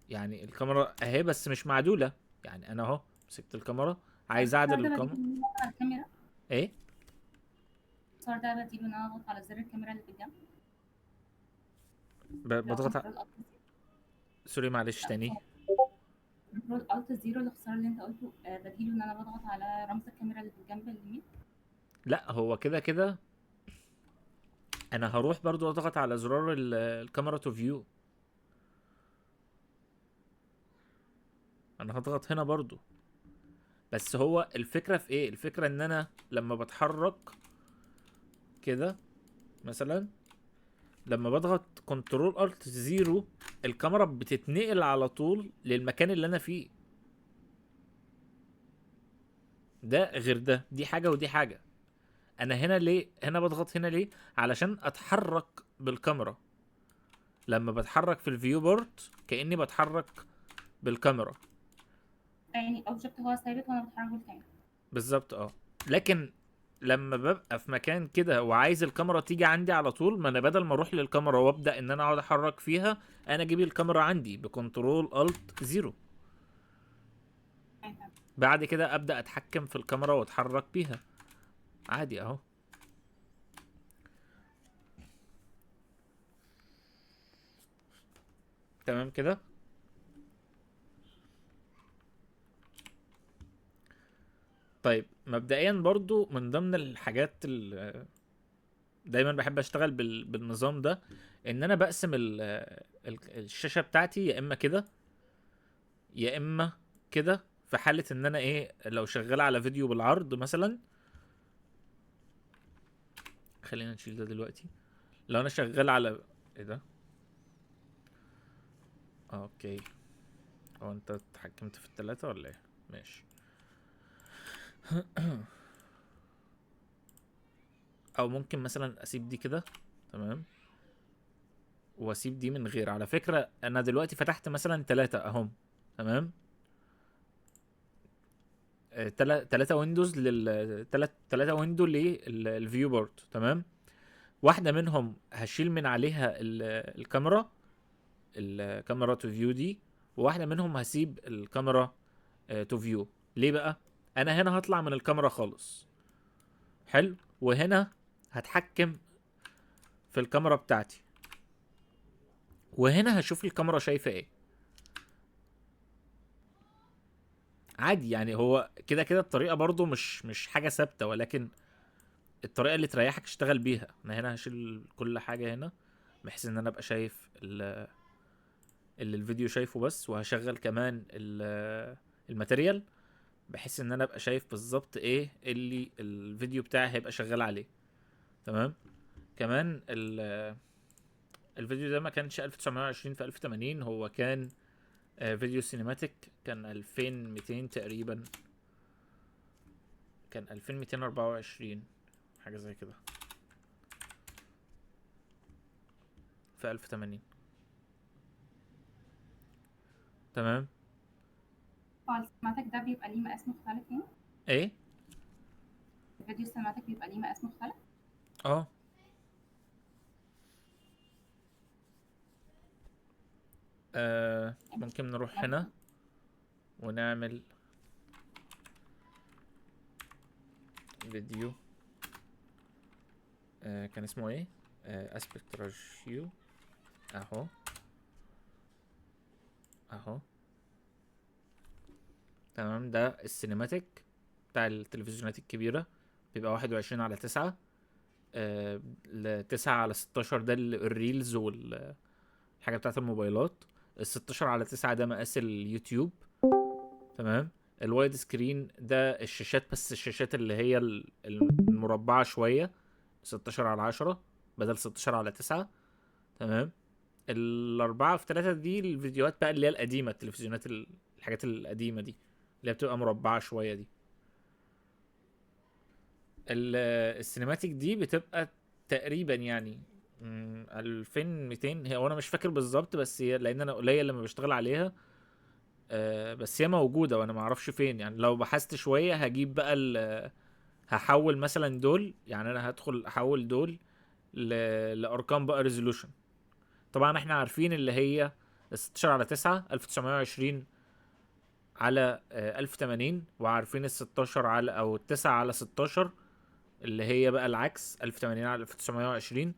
يعني الكاميرا اهي بس مش معدوله، يعني انا اهو مسكت الكاميرا عايز اعدل ده بديله الكاميرا. إن أنا أضغط على الكاميرا. ايه؟ الصور ده بديله ان انا اضغط على زر الكاميرا اللي في الجنب، اللي هو بضغط كنترول الت. سوري معلش تاني. كنترول الت 0 الاختصار اللي انت قلته، بديله ان انا بضغط على رمز الكاميرا اللي في الجنب اليمين. لا هو كده كده انا هروح برضو اضغط على زرار الكاميرا تو فيو. انا هضغط هنا برضو، بس هو الفكرة في ايه؟ الفكرة ان انا لما بتحرك كده مثلا لما بضغط كنترول الت 0 الكاميرا بتتنقل على طول للمكان اللي انا فيه. ده غير ده، دي حاجة ودي حاجة. انا هنا ليه هنا بضغط هنا ليه؟ علشان اتحرك بالكاميرا. لما بتحرك في الفيو بورد كأني بتحرك بالكاميرا. يعني الاوبجكت هو ثابت وانا بتحرك بالكاميرا. بالظبط اه. لكن لما ببقى في مكان كده وعايز الكاميرا تيجي عندي على طول، ما انا بدل ما اروح للكاميرا وابدا ان انا اقعد احرك فيها، انا اجيب الكاميرا عندي بكنترول الت 0. يعني بعد كده ابدا اتحكم في الكاميرا واتحرك بيها عادي اهو. تمام كده. طيب مبدئيا برضو من ضمن الحاجات اللي دايما بحب اشتغل بالنظام ده، ان انا بقسم الشاشة بتاعتي يا اما كده يا اما كده. في حالة ان انا ايه، لو شغال على فيديو بالعرض مثلا، خلينا نشيل ده دلوقتي. لو انا شغال على ايه ده، اوكي. هو انت اتحكمت في التلاتة ولا ايه؟ ماشي. او ممكن مثلا اسيب دي كده، تمام، واسيب دي من غير. على فكرة انا دلوقتي فتحت مثلا تلاتة اهم، تمام. تلاتة ويندوز تلاتة ويندو للفيو بورد، تمام. واحدة منهم هشيل من عليها الكاميرا تو فيو دي، وواحدة منهم هسيب الكاميرا تو فيو. ليه بقى؟ انا هنا هطلع من الكاميرا خالص، حلو، وهنا هتحكم في الكاميرا بتاعتي، وهنا هشوف الكاميرا شايفة ايه. عادي يعني، هو كده كده الطريقة برضو مش حاجة ثابتة، ولكن الطريقة اللي تريحك اشتغل بيها. انا هنا هشيل كل حاجة هنا بحيث ان انا ابقى شايف اللي الفيديو شايفه بس، وهشغل كمان الماتيريال بحيث ان انا ابقى شايف بالظبط ايه اللي الفيديو بتاعي هيبقى شغال عليه، تمام. كمان الفيديو ده ما كانش 1920 في 1080، هو كان فيديو سينماتيك، كان 2200 تقريبا، كان 2224 حاجة زي كده في 1080، تمام. هو السينماتيك ده بيبقى ليه مقاس مختلف يعني؟ ايه الفيديو السينماتيك بيبقى ليه مقاس مختلف؟ اه. يعني ممكن نروح هنا مثلا ونعمل فيديو كان اسمه ايه، اسبكت راشيو، اهو اهو، تمام. ده السينماتيك بتاع التلفزيونات الكبيرة، بيبقى 21/9، ل9/16 ده الريلز والحاجة بتاعت الموبايلات. ال16/9 ده مقاس اليوتيوب، تمام. الوايد سكرين ده الشاشات، بس الشاشات اللي هي المربعة شوية، 16/10 بدل 16/9، تمام. ال4/3 دي الفيديوهات بقى اللي هي القديمة، التلفزيونات الحاجات القديمة دي اللي هي بتبقى مربعة شوية دي. السينماتيك دي بتبقى تقريبا يعني 2200. هي وانا مش فاكر بالظبط، بس هي لان انا قليل لما بشتغل عليها، بس هي موجودة وانا ما اعرفش فين. يعني لو بحثت شوية هجيب بقى هحول مثلا دول، يعني انا هدخل احول دول لارقام بقى ريزولوشن. طبعا احنا عارفين اللي هي 16/9 1920 على 1080، وعارفين ال16 على او ال9/16 اللي هي بقى العكس 1080 على 1920،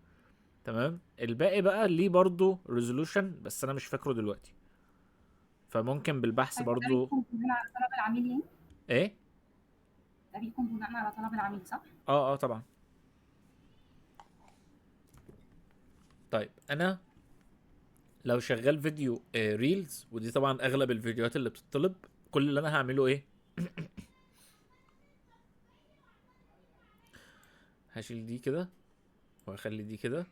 تمام. الباقي بقى ليه برضو ريزولوشن بس انا مش فاكره دلوقتي، فممكن بالبحث طيب ده برضو. بيكون بناء على طلب العميل يعني؟ ايه ده بيكون بناء على طلب العميل صح؟ اه طبعا. طيب انا لو شغال فيديو ريلز، ودي طبعا اغلب الفيديوهات اللي بتطلب، كل اللي انا هعمله ايه، هشيل دي كده وهخلي دي كده،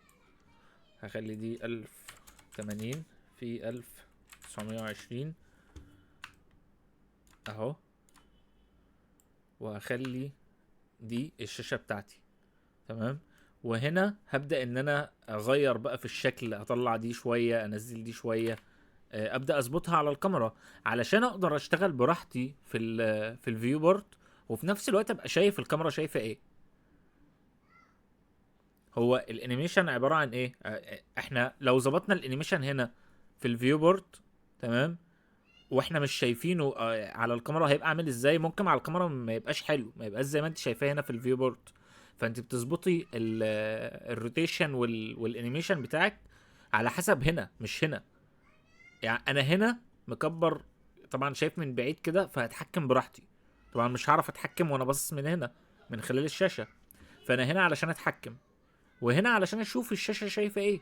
هخلي دي 1080 في 1920 اهو، وهخلي دي الشاشة بتاعتي. تمام. وهنا هبدأ ان انا اغير بقى في الشكل، اطلع دي شوية، انزل دي شوية، ابدأ اظبطها على الكاميرا علشان اقدر اشتغل براحتي في الفيو بورد، وفي نفس الوقت ابقى شايف الكاميرا شايفة ايه. هو الانيميشن عبارة عن ايه؟ احنا لو ظبطنا الانيميشن هنا في الفيو بورد، تمام، واحنا مش شايفينه على الكاميرا هيبقى عامل ازاي؟ ممكن على الكاميرا ما يبقاش حلو، ما يبقاش زي ما انت شايفاه هنا في الفيو بورد. فانت بتظبطي الروتيشن والانيميشن بتاعك على حسب هنا مش هنا. يعني انا هنا مكبر طبعا، شايف من بعيد كده فهتحكم براحتي. طبعا مش هعرف اتحكم وانا باصص من هنا من خلال الشاشة. فانا هنا علشان اتحكم، وهنا علشان اشوف الشاشة شايفة ايه.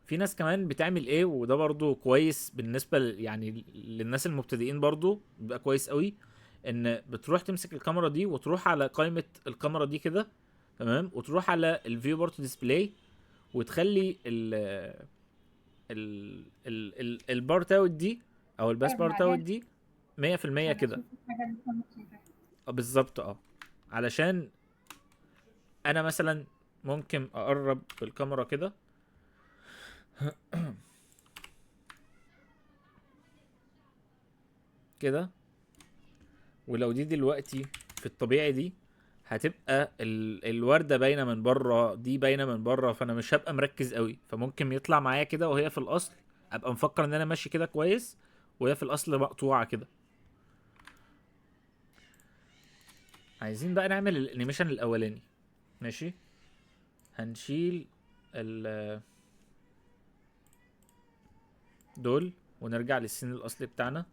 في ناس كمان بتعمل ايه، وده برضو كويس بالنسبة يعني للناس المبتدئين، برضو بيبقى كويس قوي، ان بتروح تمسك الكاميرا دي وتروح على قائمة الكاميرا دي كده، تمام، وتروح على الفيو بورد ديسبلاي، وتخلي البارت اوت دي او الباس اقلب من بارت اوت عليها دي 100% عشان كده. اشوف الحاجه اللي انت مش شايفاها. بالظبط علشان انا مثلا ممكن اقرب بالكاميرا كده كده، ولو دي دلوقتي في الطبيعي دي هتبقى الوردة باينة من بره، دي باينة من بره، فانا مش هبقى مركز قوي، فممكن يطلع معايا كده وهي في الاصل ابقى مفكر ان انا ماشي كده كويس، وهي في الاصل مقطوعة كده. عايزين بقى نعمل الانيميشن الاولاني. ماشي، هنشيل ال دول ونرجع للسين الاصلي بتاعنا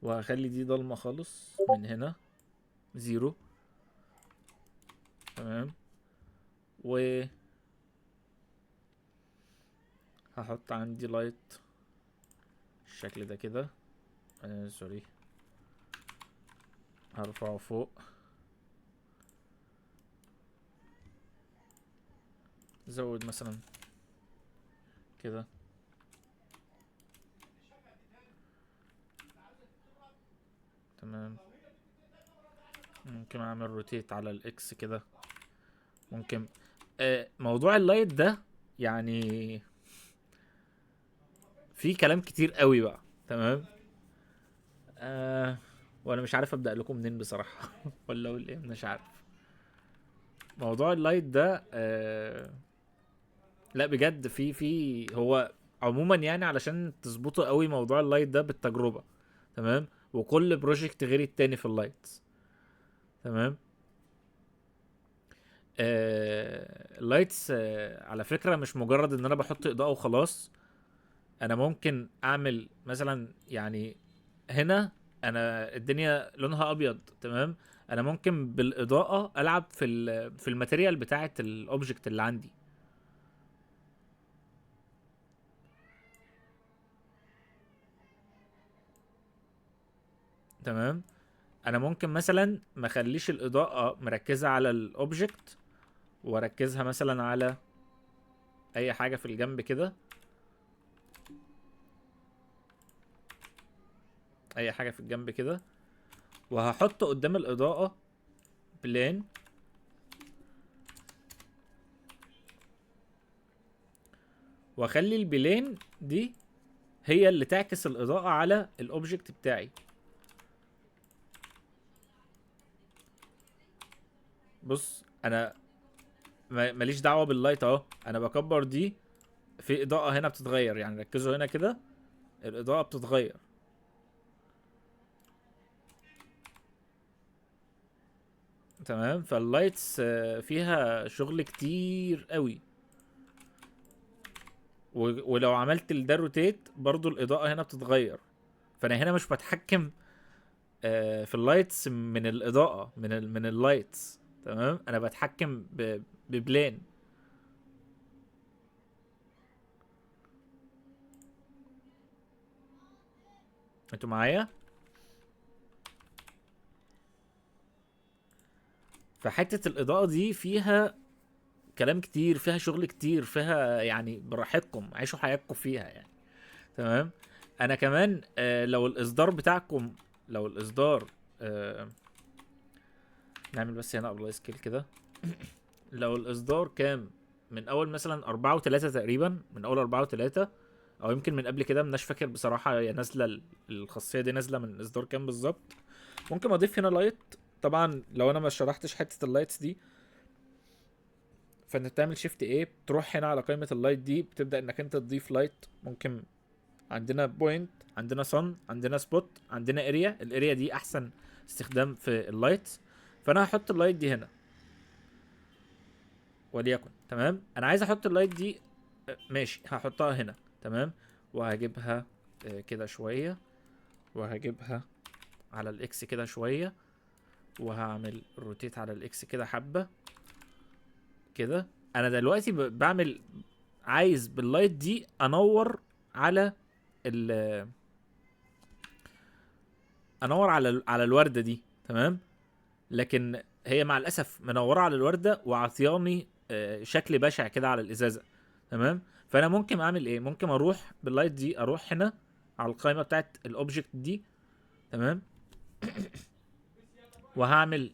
وهخلي دي ضلمة خالص من هنا 0. تمام. و هحط عندي لايت الشكل ده كده، سوري، هرفعه فوق، زود مثلا كده. تمام. ممكن اعمل روتيت على الاكس كده. ممكن موضوع اللايت ده يعني في كلام كتير قوي بقى. تمام. وانا مش عارف ابدا لكم منين بصراحه ولا اقول ايه، مش عارف. موضوع اللايت ده لا بجد في هو عموما يعني علشان تظبطوا قوي موضوع اللايت ده بالتجربه. تمام. وكل بروجكت غير التاني في اللايت. تمام. اللايتس على فكره مش مجرد ان انا بحط اضاءه وخلاص. انا ممكن اعمل مثلا يعني هنا انا الدنيا لونها ابيض، تمام، انا ممكن بالاضاءه العب في الماتيريال بتاعه الاوبجكت اللي عندي. تمام. انا ممكن مثلا ما اخليش الاضاءه مركزه على الاوبجكت، واركزها مثلا على اي حاجه في الجنب كده، اي حاجه في الجنب كده، وهحط قدام الاضاءه بلين، واخلي البلين دي هي اللي تعكس الاضاءه على الاوبجكت بتاعي. بص انا ماليش دعوه باللايت اهو، انا بكبر دي، في اضاءه هنا بتتغير، يعني ركزوا هنا كده الاضاءه بتتغير. تمام. فاللايتس فيها شغل كتير قوي. ولو عملت ده روتيت برضو الاضاءه هنا بتتغير. فانا هنا مش بتحكم في اللايتس من الاضاءه من اللايتس. تمام. انا بتحكم ببلين. انتوا معايا؟ فحته الاضاءه دي فيها كلام كتير، فيها شغل كتير، فيها يعني براحتكم عيشوا حياتكم فيها يعني. تمام. انا كمان لو الاصدار بتاعكم، لو الاصدار نعمل بس هنا ابلاي سكيل كده. لو الاصدار كام من اول مثلا 4 و3 تقريبا، من اول 4 و3 او يمكن من قبل كده، مش فاكر بصراحه هي نازله الخاصيه دي نازله من اصدار كام بالظبط. ممكن اضيف هنا لايت. طبعا لو انا ما شرحتش حته اللايتس دي، فانت بتعمل شيفت ايه، بتروح هنا على قائمه اللايت دي، بتبدا انك انت تضيف لايت. ممكن عندنا بوينت، عندنا صن، عندنا سبوت، عندنا اريا. الاريا دي احسن استخدام في اللايت. فانا هحط اللايت دي هنا وليكن. تمام. انا عايز احط اللايت دي ماشي، هحطها هنا. تمام. وهجيبها كده شويه، وهجيبها على الاكس كده شويه، وهعمل روتيت على الاكس كده حبه كده. انا دلوقتي بعمل، عايز باللايت دي انور على ال انور على الورده دي. تمام. لكن هي مع الاسف منوره على الورده وعطياني شكل بشع كده على الازازه. تمام. فانا ممكن اعمل ايه، ممكن اروح باللايت دي، اروح هنا على القائمه بتاعت الاوبجكت دي. تمام.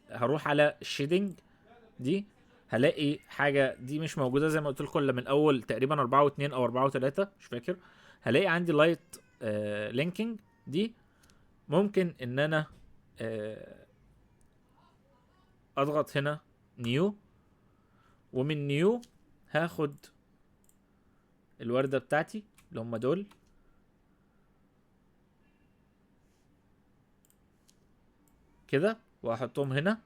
هروح على الشيدنج دي، هلاقي حاجه دي مش موجوده زي ما قلت لكم الا من اول تقريبا 4 و2 او 4 و3 مش فاكر. هلاقي عندي لايت لينكينج دي. ممكن ان انا اضغط هنا نيو، ومن نيو هاخد الوردة بتاعتي اللي هم دول كده، واحطهم هنا.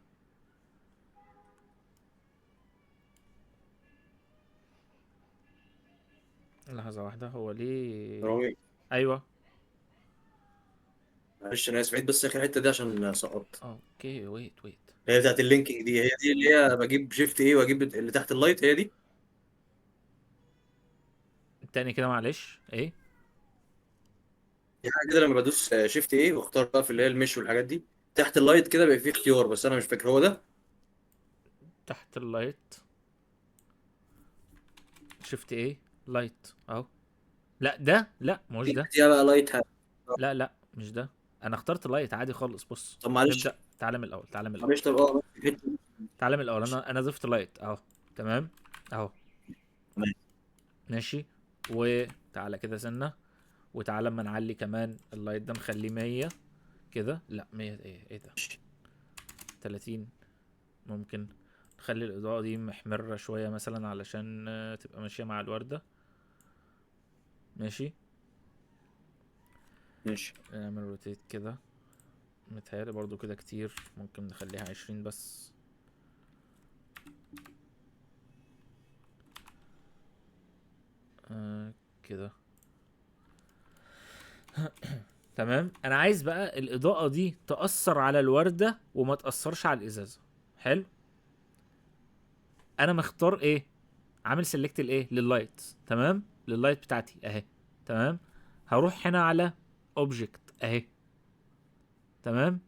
لحظة واحدة، هو ليه؟ رامي، ايوه. معلش انا اسف، عيد بس اخر الحته دي عشان سقطت. اوكي ويت. هي بتاعت اللينكينج دي، هي دي اللي هي بجيب شيفت ايه واجيب اللي تحت اللايت، هي دي. تاني كده معلش، ايه؟ في حاجه كده لما بدوس شيفت ايه واختار بقى في اللي هي المش والحاجات دي، تحت اللايت كده بيبقى فيه اختيار، بس انا مش فاكر هو ده. تحت اللايت شفت ايه؟ لايت اهو. لا ده لا، مش ده. دي بقى لايت لا مش ده. انا اخترت لايت عادي خالص. بص طب معلش، نبدأ. تعالى من الاول، تعالى من الاول، معلش طب اه الحتة دي. تعالى من الاول. انا ضفت لايت اهو. تمام. اهو. تمام. ماشي. وتعالى كده سنة، وتعالى اما نعلي كمان اللايت ده نخليه 100 كده. لا 100 ايه ده، 30. ممكن نخلي الإضاءة دي محمرة شوية مثلا علشان تبقى ماشية مع الوردة. ماشي. ماشي. نعمل روتيت كده. متهيألي برضو كده كتير، ممكن نخليها 20 بس. كده. تمام. انا عايز بقى الإضاءة دي تأثر على الوردة وما تأثرش على الإزازة. حلو. انا مختار ايه، عامل سيلكت الايه لللايت. تمام. لللايت بتاعتي اهي. تمام. هروح هنا على اوبجكت اهي. تمام.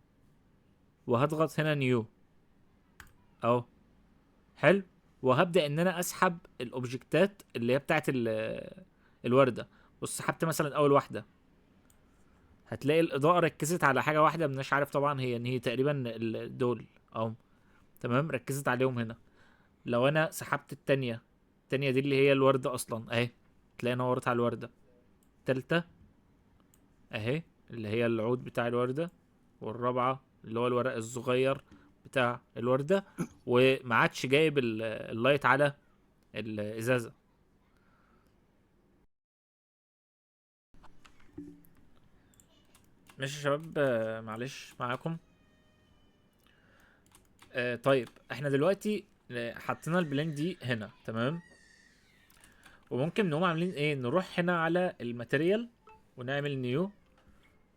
وهضغط هنا نيو اهو. حلو. وهبدأ ان انا اسحب الاوبجكتات اللي هي بتاعت الوردة. بص سحبت مثلا اول واحدة، هتلاقي الاضاءة ركزت على حاجة واحدة، مش عارف طبعا هي ان هي تقريبا دول اهو. تمام. ركزت عليهم هنا. لو انا سحبت التانية، التانية دي اللي هي الوردة اصلا اهي، تلاقي نورت على الوردة. التالتة اهي اللي هي العود بتاع الوردة، والرابعة اللي هو الورق الصغير بتاع الوردة. وما عادش جايب اللايت على الازازة. ماشي يا شباب. معلش معاكم. طيب احنا دلوقتي حطينا البلين دي هنا. تمام. وممكن نقوم عاملين ايه، نروح هنا على الماتيريال ونعمل نيو،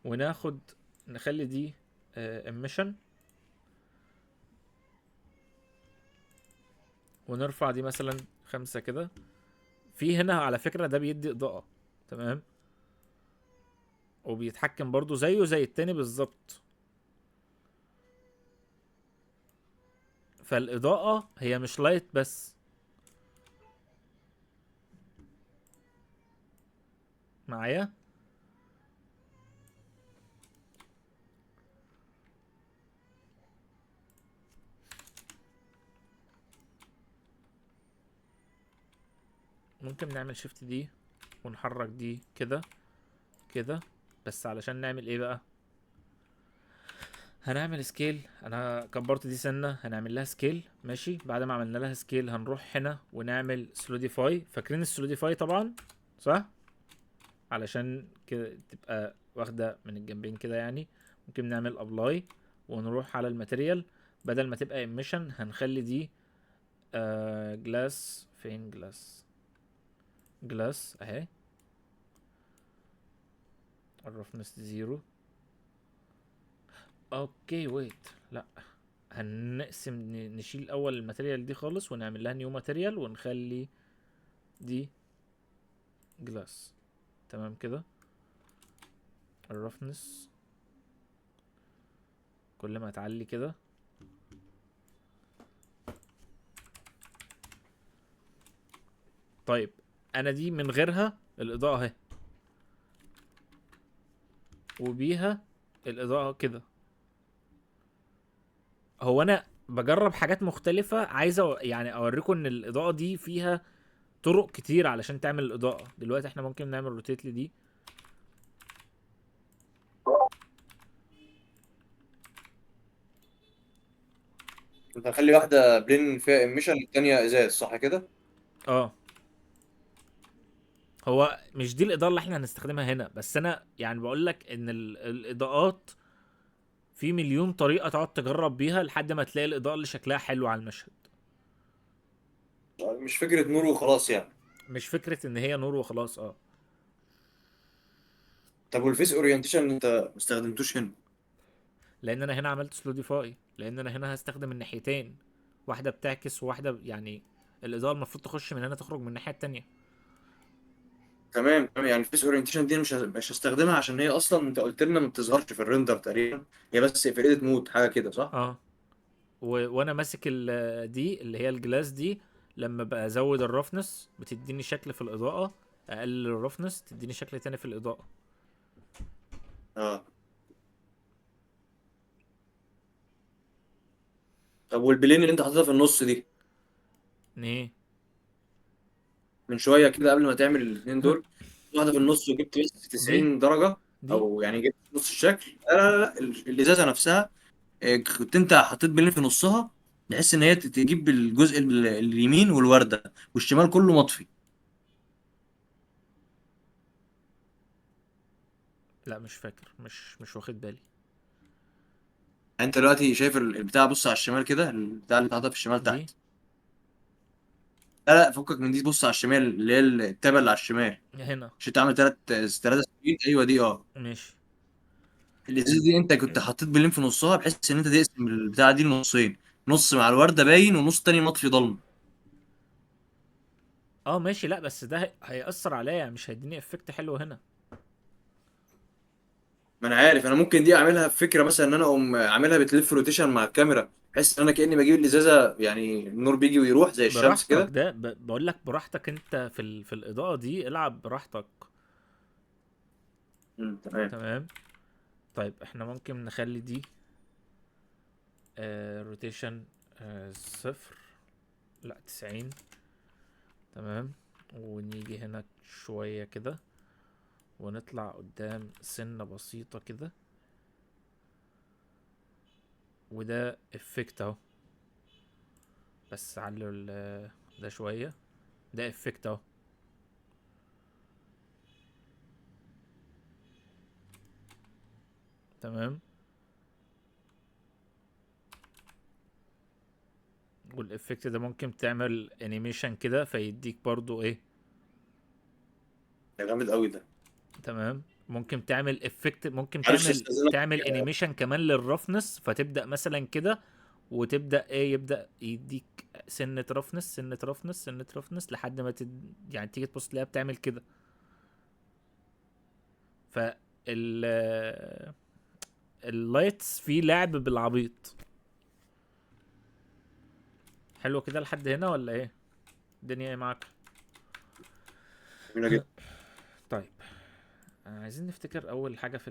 وناخد نخلي دي emission، ونرفع دي مثلا 5 كده. في هنا على فكرة ده بيدي إضاءة. تمام. وبيتحكم برضو زيه زي التاني بالظبط. فالاضاءه هي مش لايت بس. معايا؟ ممكن نعمل شيفت دي ونحرك دي كده كده، بس علشان نعمل ايه بقى؟ هنعمل سكيل. انا كبرت دي سنه، هنعمل لها سكيل. ماشي، بعد ما عملنا لها سكيل هنروح هنا ونعمل سوليديفاي. فاكرين السوليديفاي طبعا، صح؟ علشان كده تبقى واخده من الجنبين كده يعني. ممكن نعمل ابلاي ونروح على الماتيريال، بدل ما تبقى ايميشن هنخلي دي جلاس. فين جلاس؟ جلاس اهي. الرفنس زيرو. اوكي ويت، لا، هنقسم نشيل اول الماتيريال دي خالص ونعمل لها نيو ماتيريال ونخلي دي جلاس. تمام كده. الرفنس كل ما تعلي كده. طيب انا دي من غيرها الاضاءة اهي، وبيها الاضاءة كده. هو انا بجرب حاجات مختلفة، عايز يعني اوريكم ان الاضاءة دي فيها طرق كتير علشان تعمل الاضاءة. دلوقتي احنا ممكن نعمل روتيت لدي. انت هنخلي واحده بلين فيها ايميشن، الثانيه ازاز، صح كده؟ اه، هو مش دي الاضاءة اللي احنا هنستخدمها هنا، بس انا يعني بقول لك ان الاضاءات في مليون طريقة تقعد تجرب بيها لحد ما تلاقي الاضاءة اللي شكلها حلو على المشهد. مش فكره نور وخلاص يعني. مش فكرة ان هي نور وخلاص. اه، طب والفيس اورينتيشن انت ما استخدمتوش هنا؟ لان انا هنا عملت سلوديفاي، لان انا هنا هستخدم الناحيتين، واحدة بتعكس وواحدة يعني الاضاءة المفروض تخش من هنا تخرج من الناحية التانية. تمام تمام، يعني الفيس اورينتيشن دي مش هستخدمها عشان هي اصلا انت قلت لنا ما بتظهرش في الريندر تقريبا، هي بس في ايديت مود حاجه كده، صح؟ اه، وانا ماسك دي اللي هي الجلاس دي، لما بزود الرفنس بتديني شكل في الاضاءة، اقلل الرفنس تديني شكل تاني في الاضاءة. اه. طب والبلين اللي انت حاططها في النص دي ايه من شويه كده قبل ما تعمل الاثنين دول، واحده في النص وجبت بس دي 90 درجه، دي او يعني جبت نص الشكل. لا لا لا، الازازه نفسها كنت انت حطيت بلين في نصها بحيث ان هي تجيب الجزء اليمين والورده والشمال كله مطفي. لا مش فاكر، مش واخد بالي. يعني انت دلوقتي شايف البتاع، بص على الشمال كده، البتاع اللي حاططها في الشمال دي تحت. لا لا، فكك من دي، بص على الشمال اللي هي التابه اللي على الشمال. هنا. مش انت عامل ثلاثه سكرين؟ ايوه دي، اه. ماشي. الازازه دي انت كنت حطيت بلين في نصها بحيث ان انت تقسم البتاعه دي لنصين، نص مع الورده باين ونص تاني مطفي ضلمه. اه ماشي، لا بس ده هيأثر عليا، مش هيديني افكت حلو هنا. ما انا عارف، انا ممكن دي اعملها بفكره مثلا ان انا اقوم عاملها بتلف روتيشن مع الكاميرا، بحيث ان انا كاني بجيب الازازه يعني النور بيجي ويروح زي الشمس براحتك، كده. ده بقول لك براحتك انت في الاضاءة دي العب براحتك. تمام. تمام. طيب احنا ممكن نخلي دي روتيشن صفر، لا 90. تمام. ونيجي هنا شوية كده ونطلع قدام سنة بسيطة كده، وده افكت اهو، بس علوا ده شوية. ده افكت اهو. تمام. والافكت ده ممكن تعمل انيميشن كده فيديك برضو ايه. ده جامد قوي ده. تمام. ممكن تعمل افكت، ممكن معلش تعمل استاذنك. تعمل انيميشن كمان للرفنس، فتبدأ مثلا كده وتبدأ ايه، يبدأ يديك سنة رفنس سنة رفنس سنة رفنس لحد ما يعني تيجي تبص تلاقيها بتعمل كده. ف اللايتس فيه لعب بالعبيط. حلو كده لحد هنا ولا ايه؟ الدنيا ايه معاك؟ جميله جدا. طيب عايزين نفتكر اول حاجه في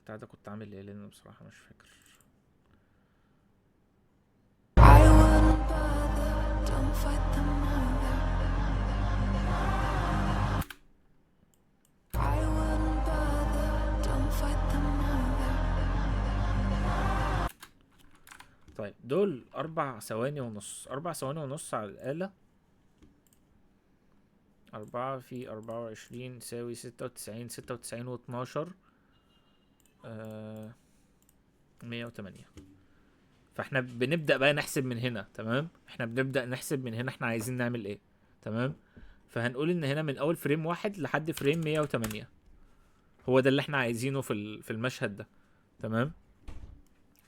بتاع ده كنت عامل ايه، لان بصراحه مش فاكر. I wouldn't bother, don't fight the mother. I wouldn't bother, don't fight the mother. طيب دول 4 ثواني ونص، 4 ثواني ونص على الآلة. 4 في 24 يساوي 96، 96 و12، 108. فاحنا بنبدأ بقى نحسب من هنا. تمام، احنا بنبدأ نحسب من هنا احنا عايزين نعمل ايه. تمام، فهنقول ان هنا من اول فريم 1 لحد فريم 108 هو ده اللي احنا عايزينه في المشهد ده. تمام،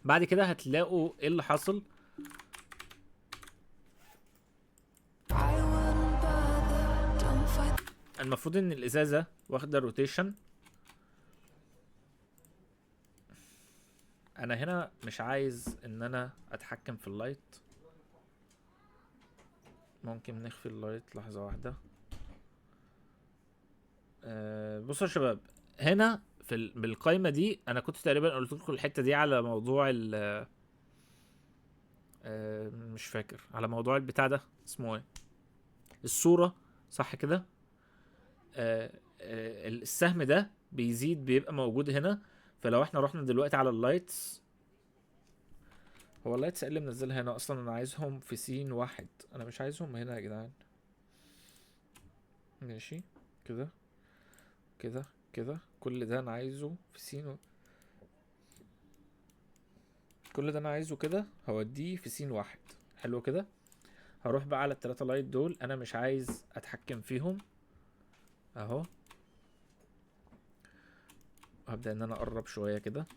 بعد كده هتلاقوا ايه اللي حصل. I wouldn't bother, don't fight. المفروض ان الازازة واخدة روتيشن. انا هنا مش عايز ان انا اتحكم في اللايت. ممكن نخفي اللايت لحظة واحدة. بصوا يا شباب، هنا بالقايمة دي انا كنت تقريبا قلت لكم الحتة دي على موضوع ال مش فاكر على موضوع البتاع ده اسمه ايه، الصورة، صح كده. السهم ده بيزيد بيبقى موجود هنا. فلو احنا رحنا دلوقتي على اللايتس، هو اللايتس اللي منزلها هنا اصلا انا عايزهم في سين 1، انا مش عايزهم هنا يا جدعان. ماشي كده كده كده، كل ده انا عايزه في سين كل ده انا عايزه كده هوديه في سين 1. حلو كده. هروح بقى على ال3 لايت دول، انا مش عايز اتحكم فيهم اهو. هبدأ ان انا اقرب شوية كده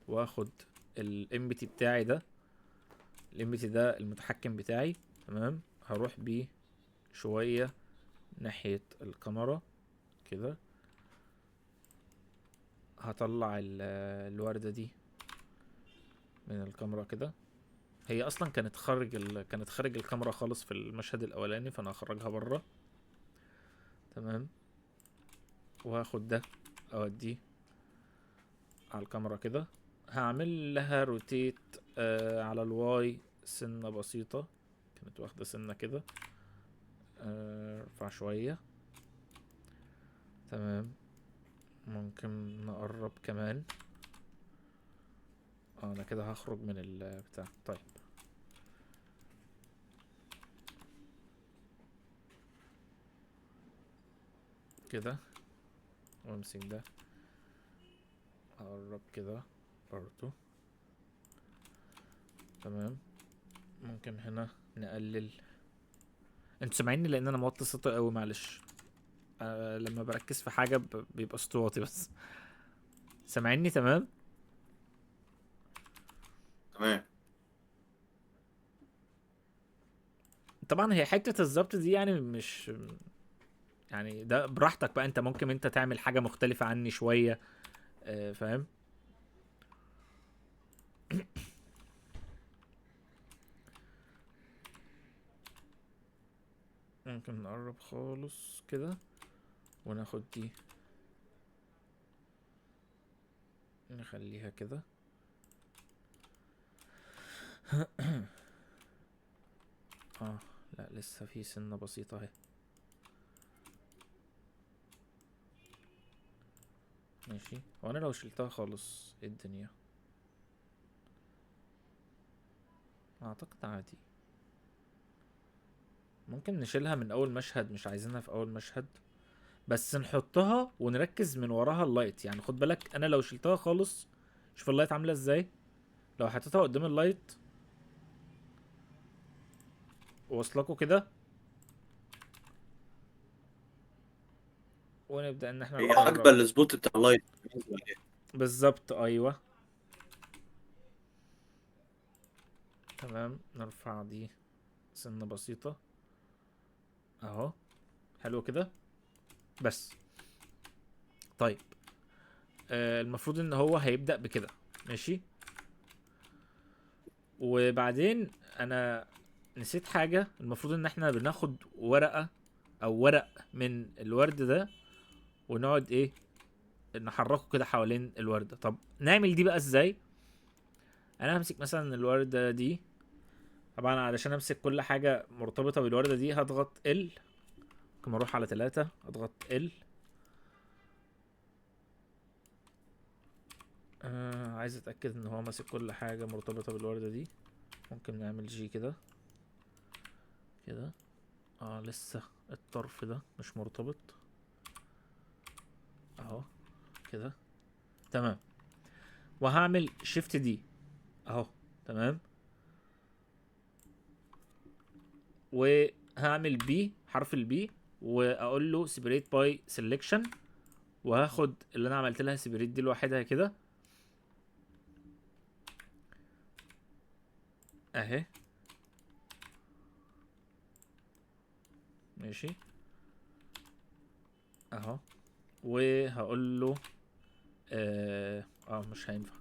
واخد الامبتي بتاعي ده. الامبتي ده المتحكم بتاعي. تمام، هروح بيه شوية ناحية الكاميرا كده. هطلع الوردة دي من الكاميرا كده. هي اصلا كانت خارج الكاميرا خالص في المشهد الاولاني، فانا هخرجها بره. تمام، وهاخد ده اوديه على الكاميرا كده. هعمل لها روتيت على الواي سنة بسيطة، كانت واخدة سنة كده. ارفع شوية. تمام، ممكن نقرب كمان. انا كده هخرج من البتاع. طيب كده، وامسك ده اقرب كده برضو. تمام، ممكن هنا نقلل. انتوا سامعيني لان انا موطي صوتي قوي، معلش. لما بركز في حاجه بيبقى صوتي واطي بس. سامعيني تمام. تمام. طبعا هي حته الظبط دي يعني مش يعني ده براحتك بقى، انت ممكن انت تعمل حاجه مختلفه عني شويه. فاهم. ممكن نقرب خالص كده وناخد دي نخليها كده. لا لسه في سنة بسيطة اهي. ماشي، وانا لو شلتها خالص ايه الدنيا؟ اعتقد عادي. ممكن نشيلها من اول مشهد، مش عايزينها في اول مشهد، بس نحطها ونركز من وراها اللايت. يعني خد بالك انا لو شلتها خالص، شوف اللايت عاملة ازاي. لو حطيتها قدام اللايت ووصلكوا كده، ونبدأ ان احنا هي حاجبه نقرب. السبوت بتاع اللايت. بالظبط، ايوه. تمام، نرفع دي سنة بسيطة اهو. حلو كده. بس طيب، المفروض ان هو هيبدأ بكده. ماشي، وبعدين انا نسيت حاجة. المفروض ان احنا بناخد ورقة او ورق من الورد ده ونقعد ايه نحركه كده حوالين الوردة. طب نعمل دي بقى ازاي؟ انا همسك مثلا الوردة دي. طبعا علشان امسك كل حاجة مرتبطة بالوردة دي هضغط ال، ممكن اروح على 3 اضغط ال. عايز اتأكد ان هو ماسك كل حاجة مرتبطة بالوردة دي. ممكن نعمل جي كده كده. لسه الطرف ده مش مرتبط اهو كده. تمام. وهعمل شيفت دي اهو. تمام. وهعمل بي، حرف البي، واقول له separate by selection، وهاخد اللي انا عملت لها separate دي لوحدها كده اهي. ماشي اهو. وهقول له مش هينفع.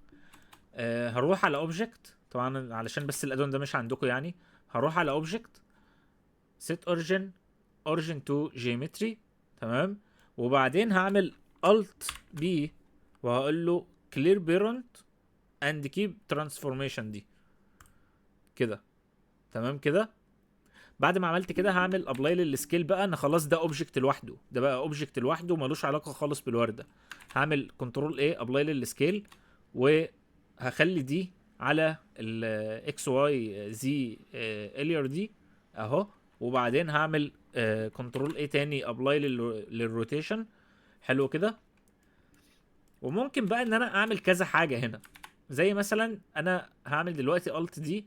هروح على اوبجكت طبعا علشان بس الادون ده مش عندكم يعني. هروح على اوبجكت set origin to geometry. تمام. وبعدين هعمل alt b وهقول له clear parent and keep transformation دي كده. تمام كده. بعد ما عملت كده هعمل ابلاي للسكيل بقى. انا خلاص ده اوبجكت لوحده، ده بقى اوبجكت لوحده ملوش علاقه خالص بالورده. هعمل كنترول ايه ابلاي للسكيل، وهخلي دي على الاكس واي زي الير دي اهو. وبعدين هعمل كنترول ايه تاني ابلاي للروتيشن. حلو كده. وممكن بقى ان انا اعمل كذا حاجه هنا، زي مثلا انا هعمل دلوقتي الت دي.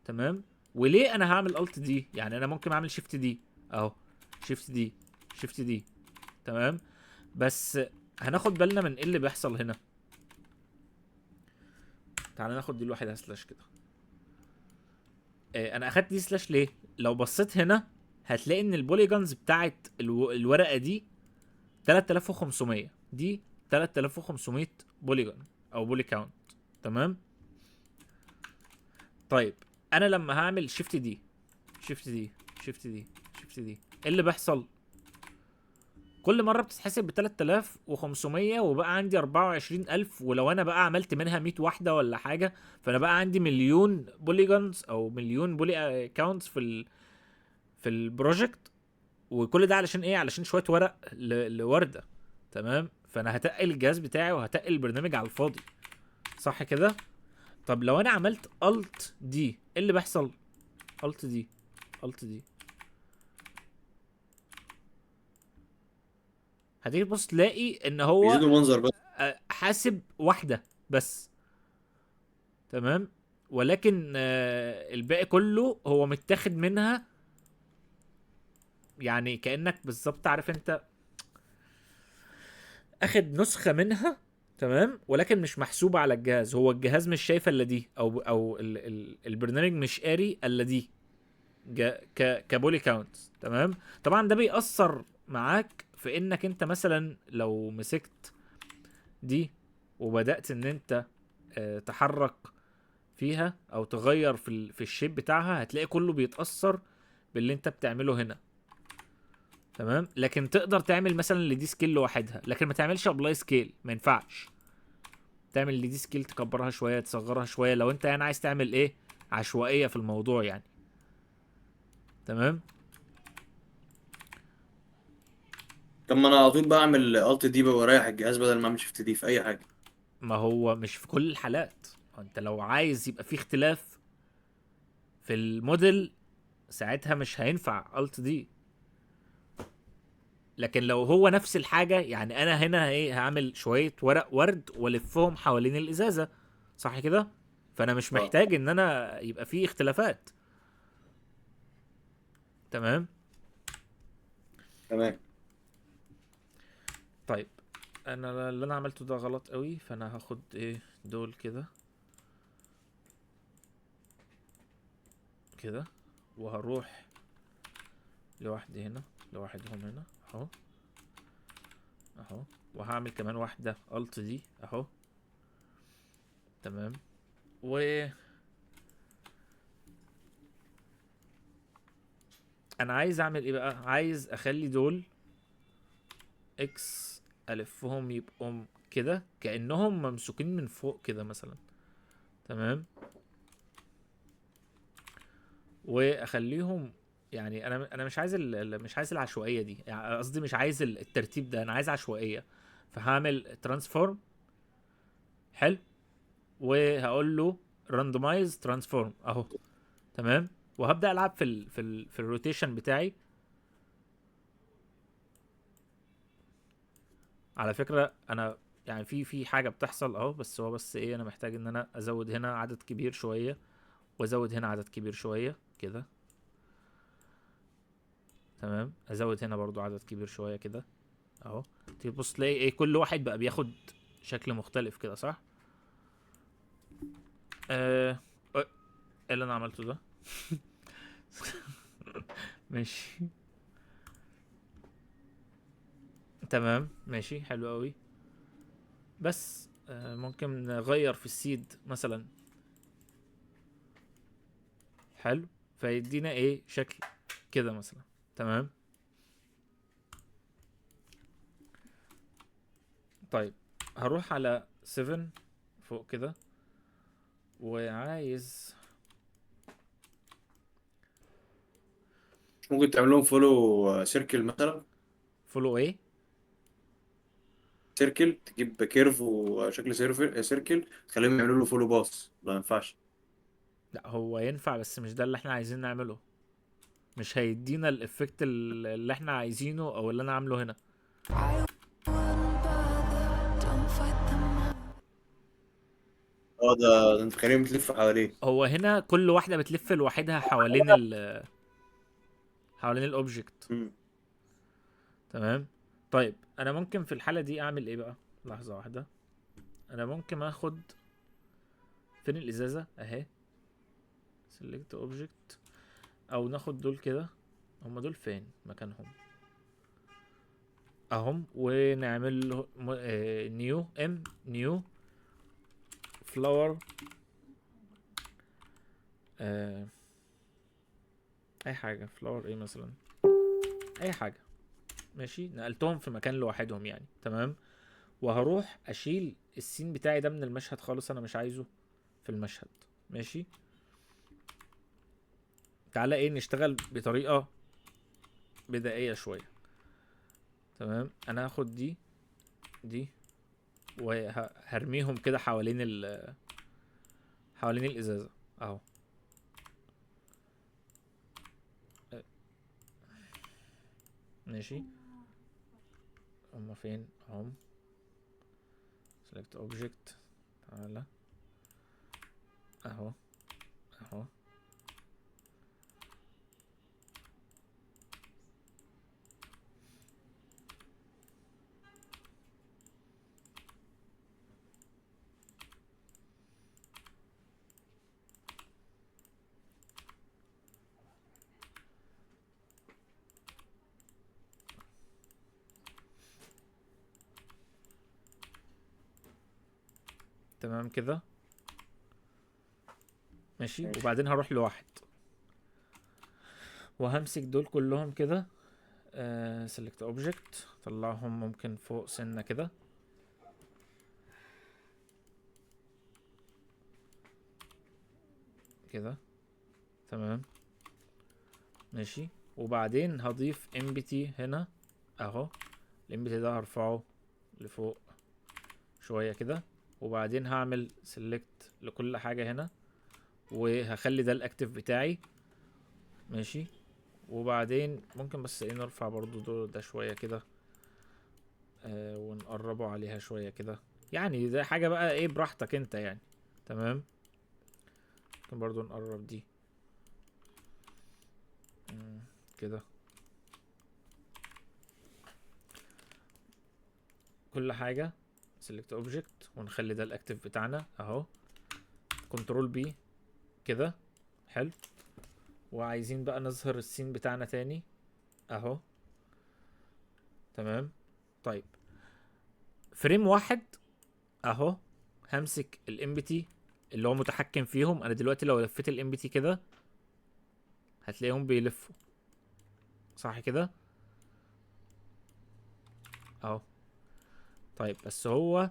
تمام. وليه انا هعمل الت دي؟ يعني انا ممكن اعمل شيفت دي اهو، شيفت دي، شيفت دي. تمام. بس هناخد بالنا من ايه اللي بيحصل هنا. تعال ناخد دي لوحدها سلاش كده. انا اخدت دي سلاش ليه؟ لو بصيت هنا هتلاقي ان البوليجونز بتاعت الورقه دي 3500، دي 3500 بوليجون او بولي كاونت. تمام. طيب انا لما هعمل شيفت دي، شيفت دي، شيفت دي، شيفت دي، ايه اللي بيحصل؟ كل مره بتتحسب ب 3500 وبقى عندي 24000. ولو انا بقى عملت منها 100 واحده ولا حاجه فانا بقى عندي مليون بوليجونز او مليون بولي كاونتس في البروجكت. وكل ده علشان ايه؟ علشان شويه ورق لورده. تمام. فانا هتقل الجهاز بتاعي وهتقل البرنامج على الفاضي. صح كده؟ طب لو انا عملت الت دي ايه اللي بيحصل؟ الت دي، الت دي، هتيجي تبص تلاقي ان هو بيزيدوا منظر بس. حاسب واحده بس. تمام. ولكن الباقي كله هو متاخد منها، يعني كانك بالظبط عارف انت اخد نسخه منها. تمام. ولكن مش محسوبه على الجهاز. هو الجهاز مش شايفه الا دي، او البرنامج مش قاري الا دي كبولي كاونت. تمام. طبعا ده بيأثر معاك في انك انت مثلا لو مسكت دي وبدأت ان انت تحرك فيها او تغير في الشيب بتاعها هتلاقي كله بيتأثر باللي انت بتعمله هنا. تمام. لكن تقدر تعمل مثلا لدي سكيل لوحدها، لكن ما تعملش ابلاي سكيل، ما ينفعش تعمل لدي سكيل تكبرها شويه تصغرها شويه لو انت يعني عايز تعمل ايه عشوائيه في الموضوع يعني. تمام. طب ما انا على طول بعمل الت دي بقى واريح الجهاز بدل ما اعمل شيفت دي في اي حاجه. ما هو مش في كل الحالات. انت لو عايز يبقى في اختلاف في الموديل ساعتها مش هينفع الت دي. لكن لو هو نفس الحاجه، يعني انا هنا ايه هعمل شويه ورق ورد والفهم حوالين الازازه، صح كده؟ فانا مش اه محتاج ان انا يبقى فيه اختلافات. تمام. تمام. طيب انا اللي انا عملته ده غلط قوي، فانا هاخد ايه دول كده كده، وهروح لوحدي هنا لوحدهم هنا اهو اهو. وهعمل كمان واحدة الت دي اهو. تمام. و انا عايز اعمل ايه بقى؟ عايز اخلي دول اكس الفهم يبقوا كده كانهم ممسوكين من فوق كده مثلا. تمام. واخليهم يعني انا مش عايز مش عايز العشوائيه دي، يعني قصدي مش عايز الترتيب ده، انا عايز عشوائيه. فهعمل ترانسفورم. حلو. وهقول له راندمايز ترانسفورم اهو. تمام. وهبدا العب في الروتيشن بتاعي. على فكره انا يعني في حاجه بتحصل اهو، بس هو بس ايه، انا محتاج ان انا ازود هنا عدد كبير شويه، وازود هنا عدد كبير شويه كده. تمام. ازود هنا برضو عدد كبير شويه كده اهو. تبص تلاقي ايه، كل واحد بقى بياخد شكل مختلف كده، صح؟ ايه اللي انا عملته ده؟ ماشي. تمام ماشي، حلو قوي. بس ممكن نغير في السيد مثلا. حلو. فيدينا ايه شكل كده مثلا. تمام. طيب هروح على 7 فوق كده، وعايز مش ممكن تعمل لهم فولو سيركل مثلا؟ فولو ايه. سيركل، تجيب كيرف وشكل سيركل تخليهم يعملوا له فولو باص، ما ينفعش؟ لا هو ينفع، بس مش ده اللي احنا عايزين نعمله. مش هيدينا الافكت اللي احنا عايزينه او اللي انا عامله هنا. I wouldn't bother, don't fight them. اه، ده انت خليهم تلف حواليه. هو هنا كل واحدة بتلف لوحدها حوالين الاوبجكت. مم. تمام. طيب انا ممكن في الحالة دي اعمل ايه بقى؟ لحظة واحدة. انا ممكن اخد فين الازازة اهي، select object، او ناخد دول كده. هما دول فين مكانهم؟ اهم. ونعمل نيو نيو فلاور. اي حاجة فلاور ايه مثلا، اي حاجة. ماشي. نقلتهم في مكان لوحدهم يعني. تمام. وهروح اشيل السين بتاعي ده من المشهد خالص، انا مش عايزه في المشهد. ماشي. تعالى ايه نشتغل بطريقة بدائية شوية. تمام. انا هاخد دي وهرميهم كده حوالين الازازة اهو. ماشي. هما فين اهم؟ select object. تعالى اهو اهو. تمام كده. ماشي. ماشي. وبعدين هروح لواحد وهمسك دول كلهم كده. select object. طلعهم ممكن فوق سنة كده. كده. تمام. ماشي. وبعدين هضيف empty هنا اهو. الامبتي ده هرفعه لفوق شوية كده. وبعدين هعمل select لكل حاجة هنا، وهخلي ده الاكتف بتاعي. ماشي. وبعدين ممكن بس ايه نرفع برضو ده شوية كده. ونقربه عليها شوية كده. يعني ده حاجة بقى ايه براحتك انت يعني. تمام. ممكن برضو نقرب دي كده. كل حاجة select object ونخلي ده الاكتف بتاعنا اهو. كنترول بي كده. حلو. وعايزين بقى نظهر السين بتاعنا تاني اهو. تمام. طيب فريم واحد اهو. همسك الامبتي اللي هو متحكم فيهم. انا دلوقتي لو لفيت الامبتي كده هتلاقيهم بيلفوا. صح كده اهو. طيب بس هو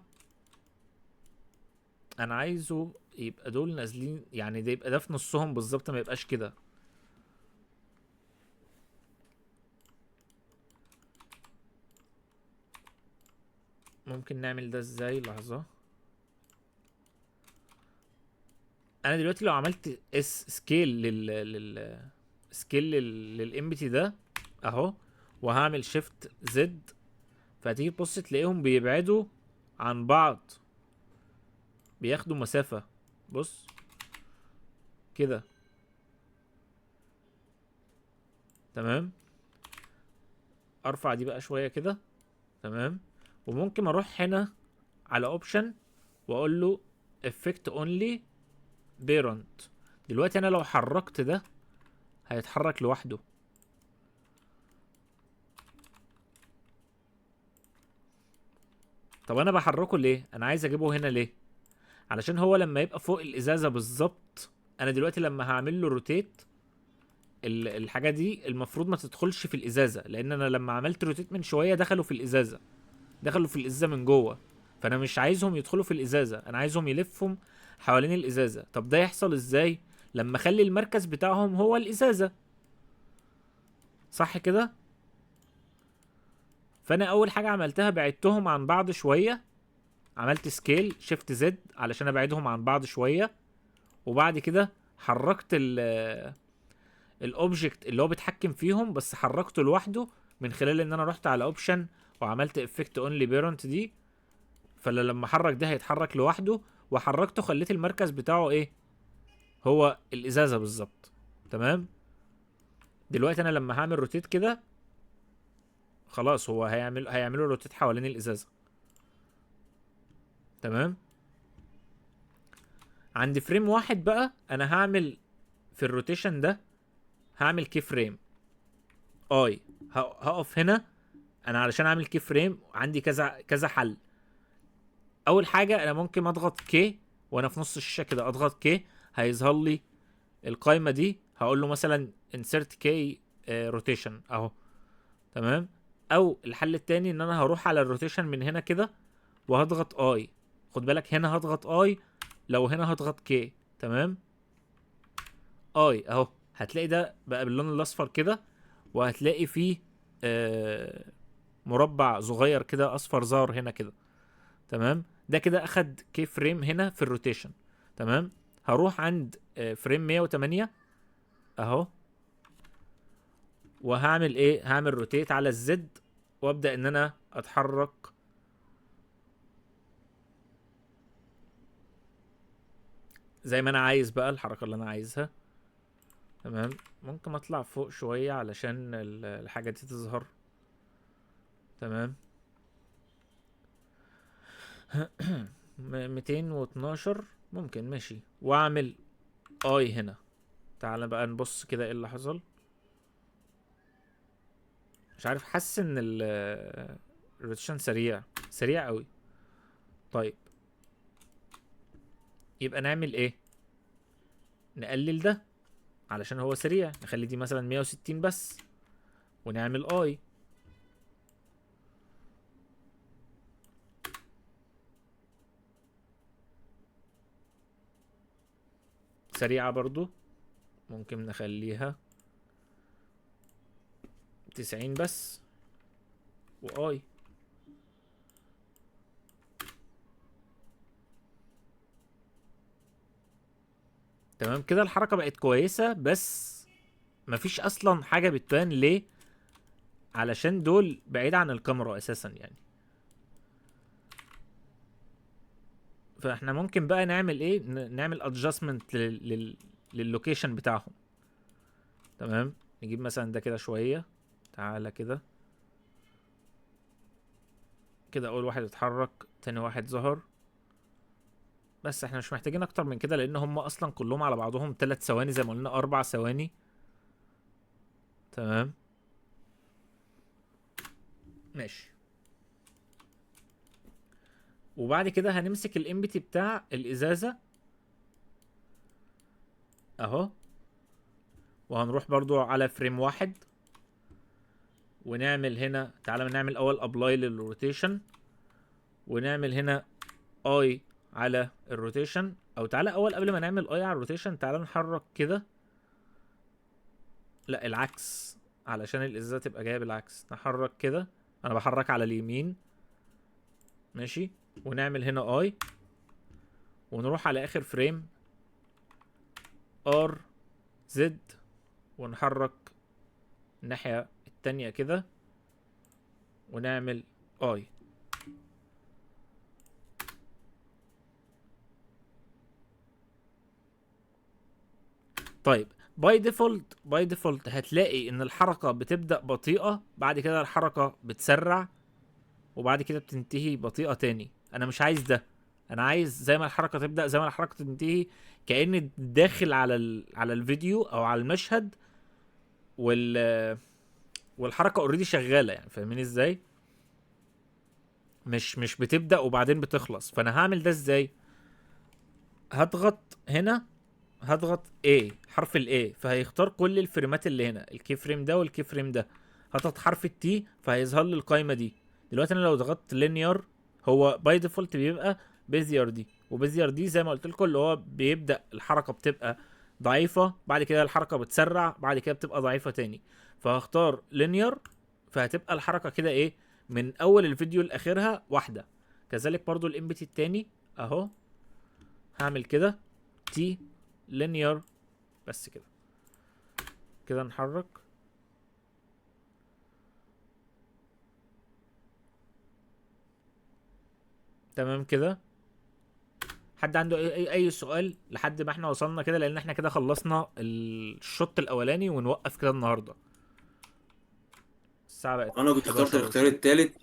انا عايزه يبقى دول نازلين، يعني ده يبقى ده في نصهم بالظبط، ما يبقاش كده. ممكن نعمل ده ازاي؟ لحظة. انا دلوقتي لو عملت سكيل سكيل للامبتي ده اهو، وهعمل شيفت زد، فهتيجي تبص تلاقيهم بيبعدوا عن بعض، بياخدوا مسافة. بص كده، تمام. ارفع دي بقى شوية كده، تمام. وممكن اروح هنا على اوبشن واقول له افكت اونلي بيرنت. دلوقتي انا لو حركت ده هيتحرك لوحده. طب انا بحركه ليه؟ انا عايز اجيبه هنا ليه؟ علشان هو لما يبقى فوق الازازه بالظبط، انا دلوقتي لما هعمل له روتيت الحاجه دي المفروض ما تدخلش في الازازه، لان انا لما عملت روتيت من شويه دخلوا في الازازه، دخلوا في الازازه من جوه. فانا مش عايزهم يدخلوا في الازازه، انا عايزهم يلفهم حوالين الازازه. طب ده يحصل ازاي؟ لما اخلي المركز بتاعهم هو الازازه، صح كده؟ فانا اول حاجه عملتها بعدتهم عن بعض شويه، عملت سكيل شيفت زد علشان ابعدهم عن بعض شويه، وبعد كده حركت الاوبجكت اللي هو بيتحكم فيهم، بس حركته لوحده من خلال ان انا رحت على اوبشن وعملت افكت اونلي بيرنت دي. فلما احرك ده هيتحرك لوحده، وحركته خليت المركز بتاعه ايه؟ هو الازازه بالظبط، تمام. دلوقتي انا لما هعمل روتيت كده خلاص هو هيعملوا روتيت حوالين الازازه، تمام. عند فريم واحد بقى انا هعمل في الروتيشن ده، هعمل كي فريم اي، هقف هنا. انا علشان اعمل كي فريم عندي كذا كذا حل. اول حاجه انا ممكن اضغط كي وانا في نص الشاشه كده، اضغط كي هيظهر لي القايمه دي، هقول له مثلا insert كي روتيشن اهو، تمام. او الحل التاني ان انا هروح على الروتيشن من هنا كده وهضغط اي. خد بالك هنا هضغط اي، لو هنا هضغط كي، تمام. اي اهو، هتلاقي ده بقى باللون الاصفر كده، وهتلاقي فيه مربع صغير كده اصفر ظهر هنا كده، تمام. ده كده اخد كي فريم هنا في الروتيشن، تمام. هروح عند فريم 108 اهو، وهعمل ايه؟ هعمل روتيت على الزد، وابدا ان انا اتحرك زي ما انا عايز بقى، الحركه اللي انا عايزها، تمام. ممكن اطلع فوق شويه علشان الحاجه دي تظهر، تمام. 212 ممكن، ماشي. واعمل اي هنا. تعال بقى نبص كده ايه اللي حصل. مش عارف، حاسس ان الروتيشن سريع، سريع قوي. طيب يبقى نعمل ايه؟ نقلل ده علشان هو سريع، نخلي دي مثلا 160 بس، ونعمل اي. سريعة برضو، ممكن نخليها 90 بس، واي. تمام كده الحركة بقت كويسة، بس مفيش اصلا حاجة بتبان. ليه؟ علشان دول بعيد عن الكاميرا اساسا يعني. فاحنا ممكن بقى نعمل ايه؟ نعمل ادجستمنت لللوكيشن بتاعهم، تمام. نجيب مثلا ده كده شوية، تعالى كده كده، اول واحد اتحرك، تاني واحد ظهر. بس احنا مش محتاجين اكتر من كده، لان هم اصلا كلهم على بعضهم 3 ثواني، زي ما قلنا 4 ثواني، تمام. ماشي. وبعد كده هنمسك الامبتي بتاع الازازة اهو، وهنروح برضو على فريم واحد، ونعمل هنا، تعالى نعمل اول ابلاي للروتيشن، ونعمل هنا اي على الروتيشن. او تعالى اول قبل ما نعمل اي على الروتيشن تعالى نحرك كده، لا العكس، علشان الازازه تبقى جايه بالعكس. نحرك كده، انا بحرك على اليمين ماشي، ونعمل هنا اي، ونروح على اخر فريم ار زد، ونحرك الناحيه التانية كده، ونعمل اي. طيب باي ديفولت هتلاقي ان الحركه بتبدا بطيئه، بعد كده الحركه بتسرع، وبعد كده بتنتهي بطيئه تاني. انا مش عايز ده، انا عايز زي ما الحركه تبدا زي ما الحركه تنتهي، كأني داخل على الفيديو او على المشهد والحركه اوريدي شغاله، يعني فاهمين ازاي؟ مش بتبدا وبعدين بتخلص. فانا هعمل ده ازاي؟ هضغط هنا، هضغط A، حرف ال A، فهيختار كل الفريمات اللي هنا، الكي فريم ده والكي فريم ده. هضغط حرف التي فهيظهر لي القايمه دي. دلوقتي انا لو ضغطت لينير، هو باي ديفولت بيبقى بيزيار دي، وبيزيار دي زي ما قلت لكم اللي هو بيبدا الحركه بتبقى ضعيفه، بعد كده الحركه بتسرع، بعد كده بتبقى ضعيفه تاني. فهختار لينير، فهتبقى الحركه كده ايه، من اول الفيديو لاخرها واحده. كذلك برضو الانبت التاني اهو، هعمل كده تي لينير بس كده. كده نحرك، تمام كده. حد عنده اي سؤال لحد ما احنا وصلنا كده؟ لان احنا كده خلصنا الشوط الاولاني ونوقف كده النهارده. الساعه بقت انا كنت اخترت 11 الاختيار وشويه. التالت،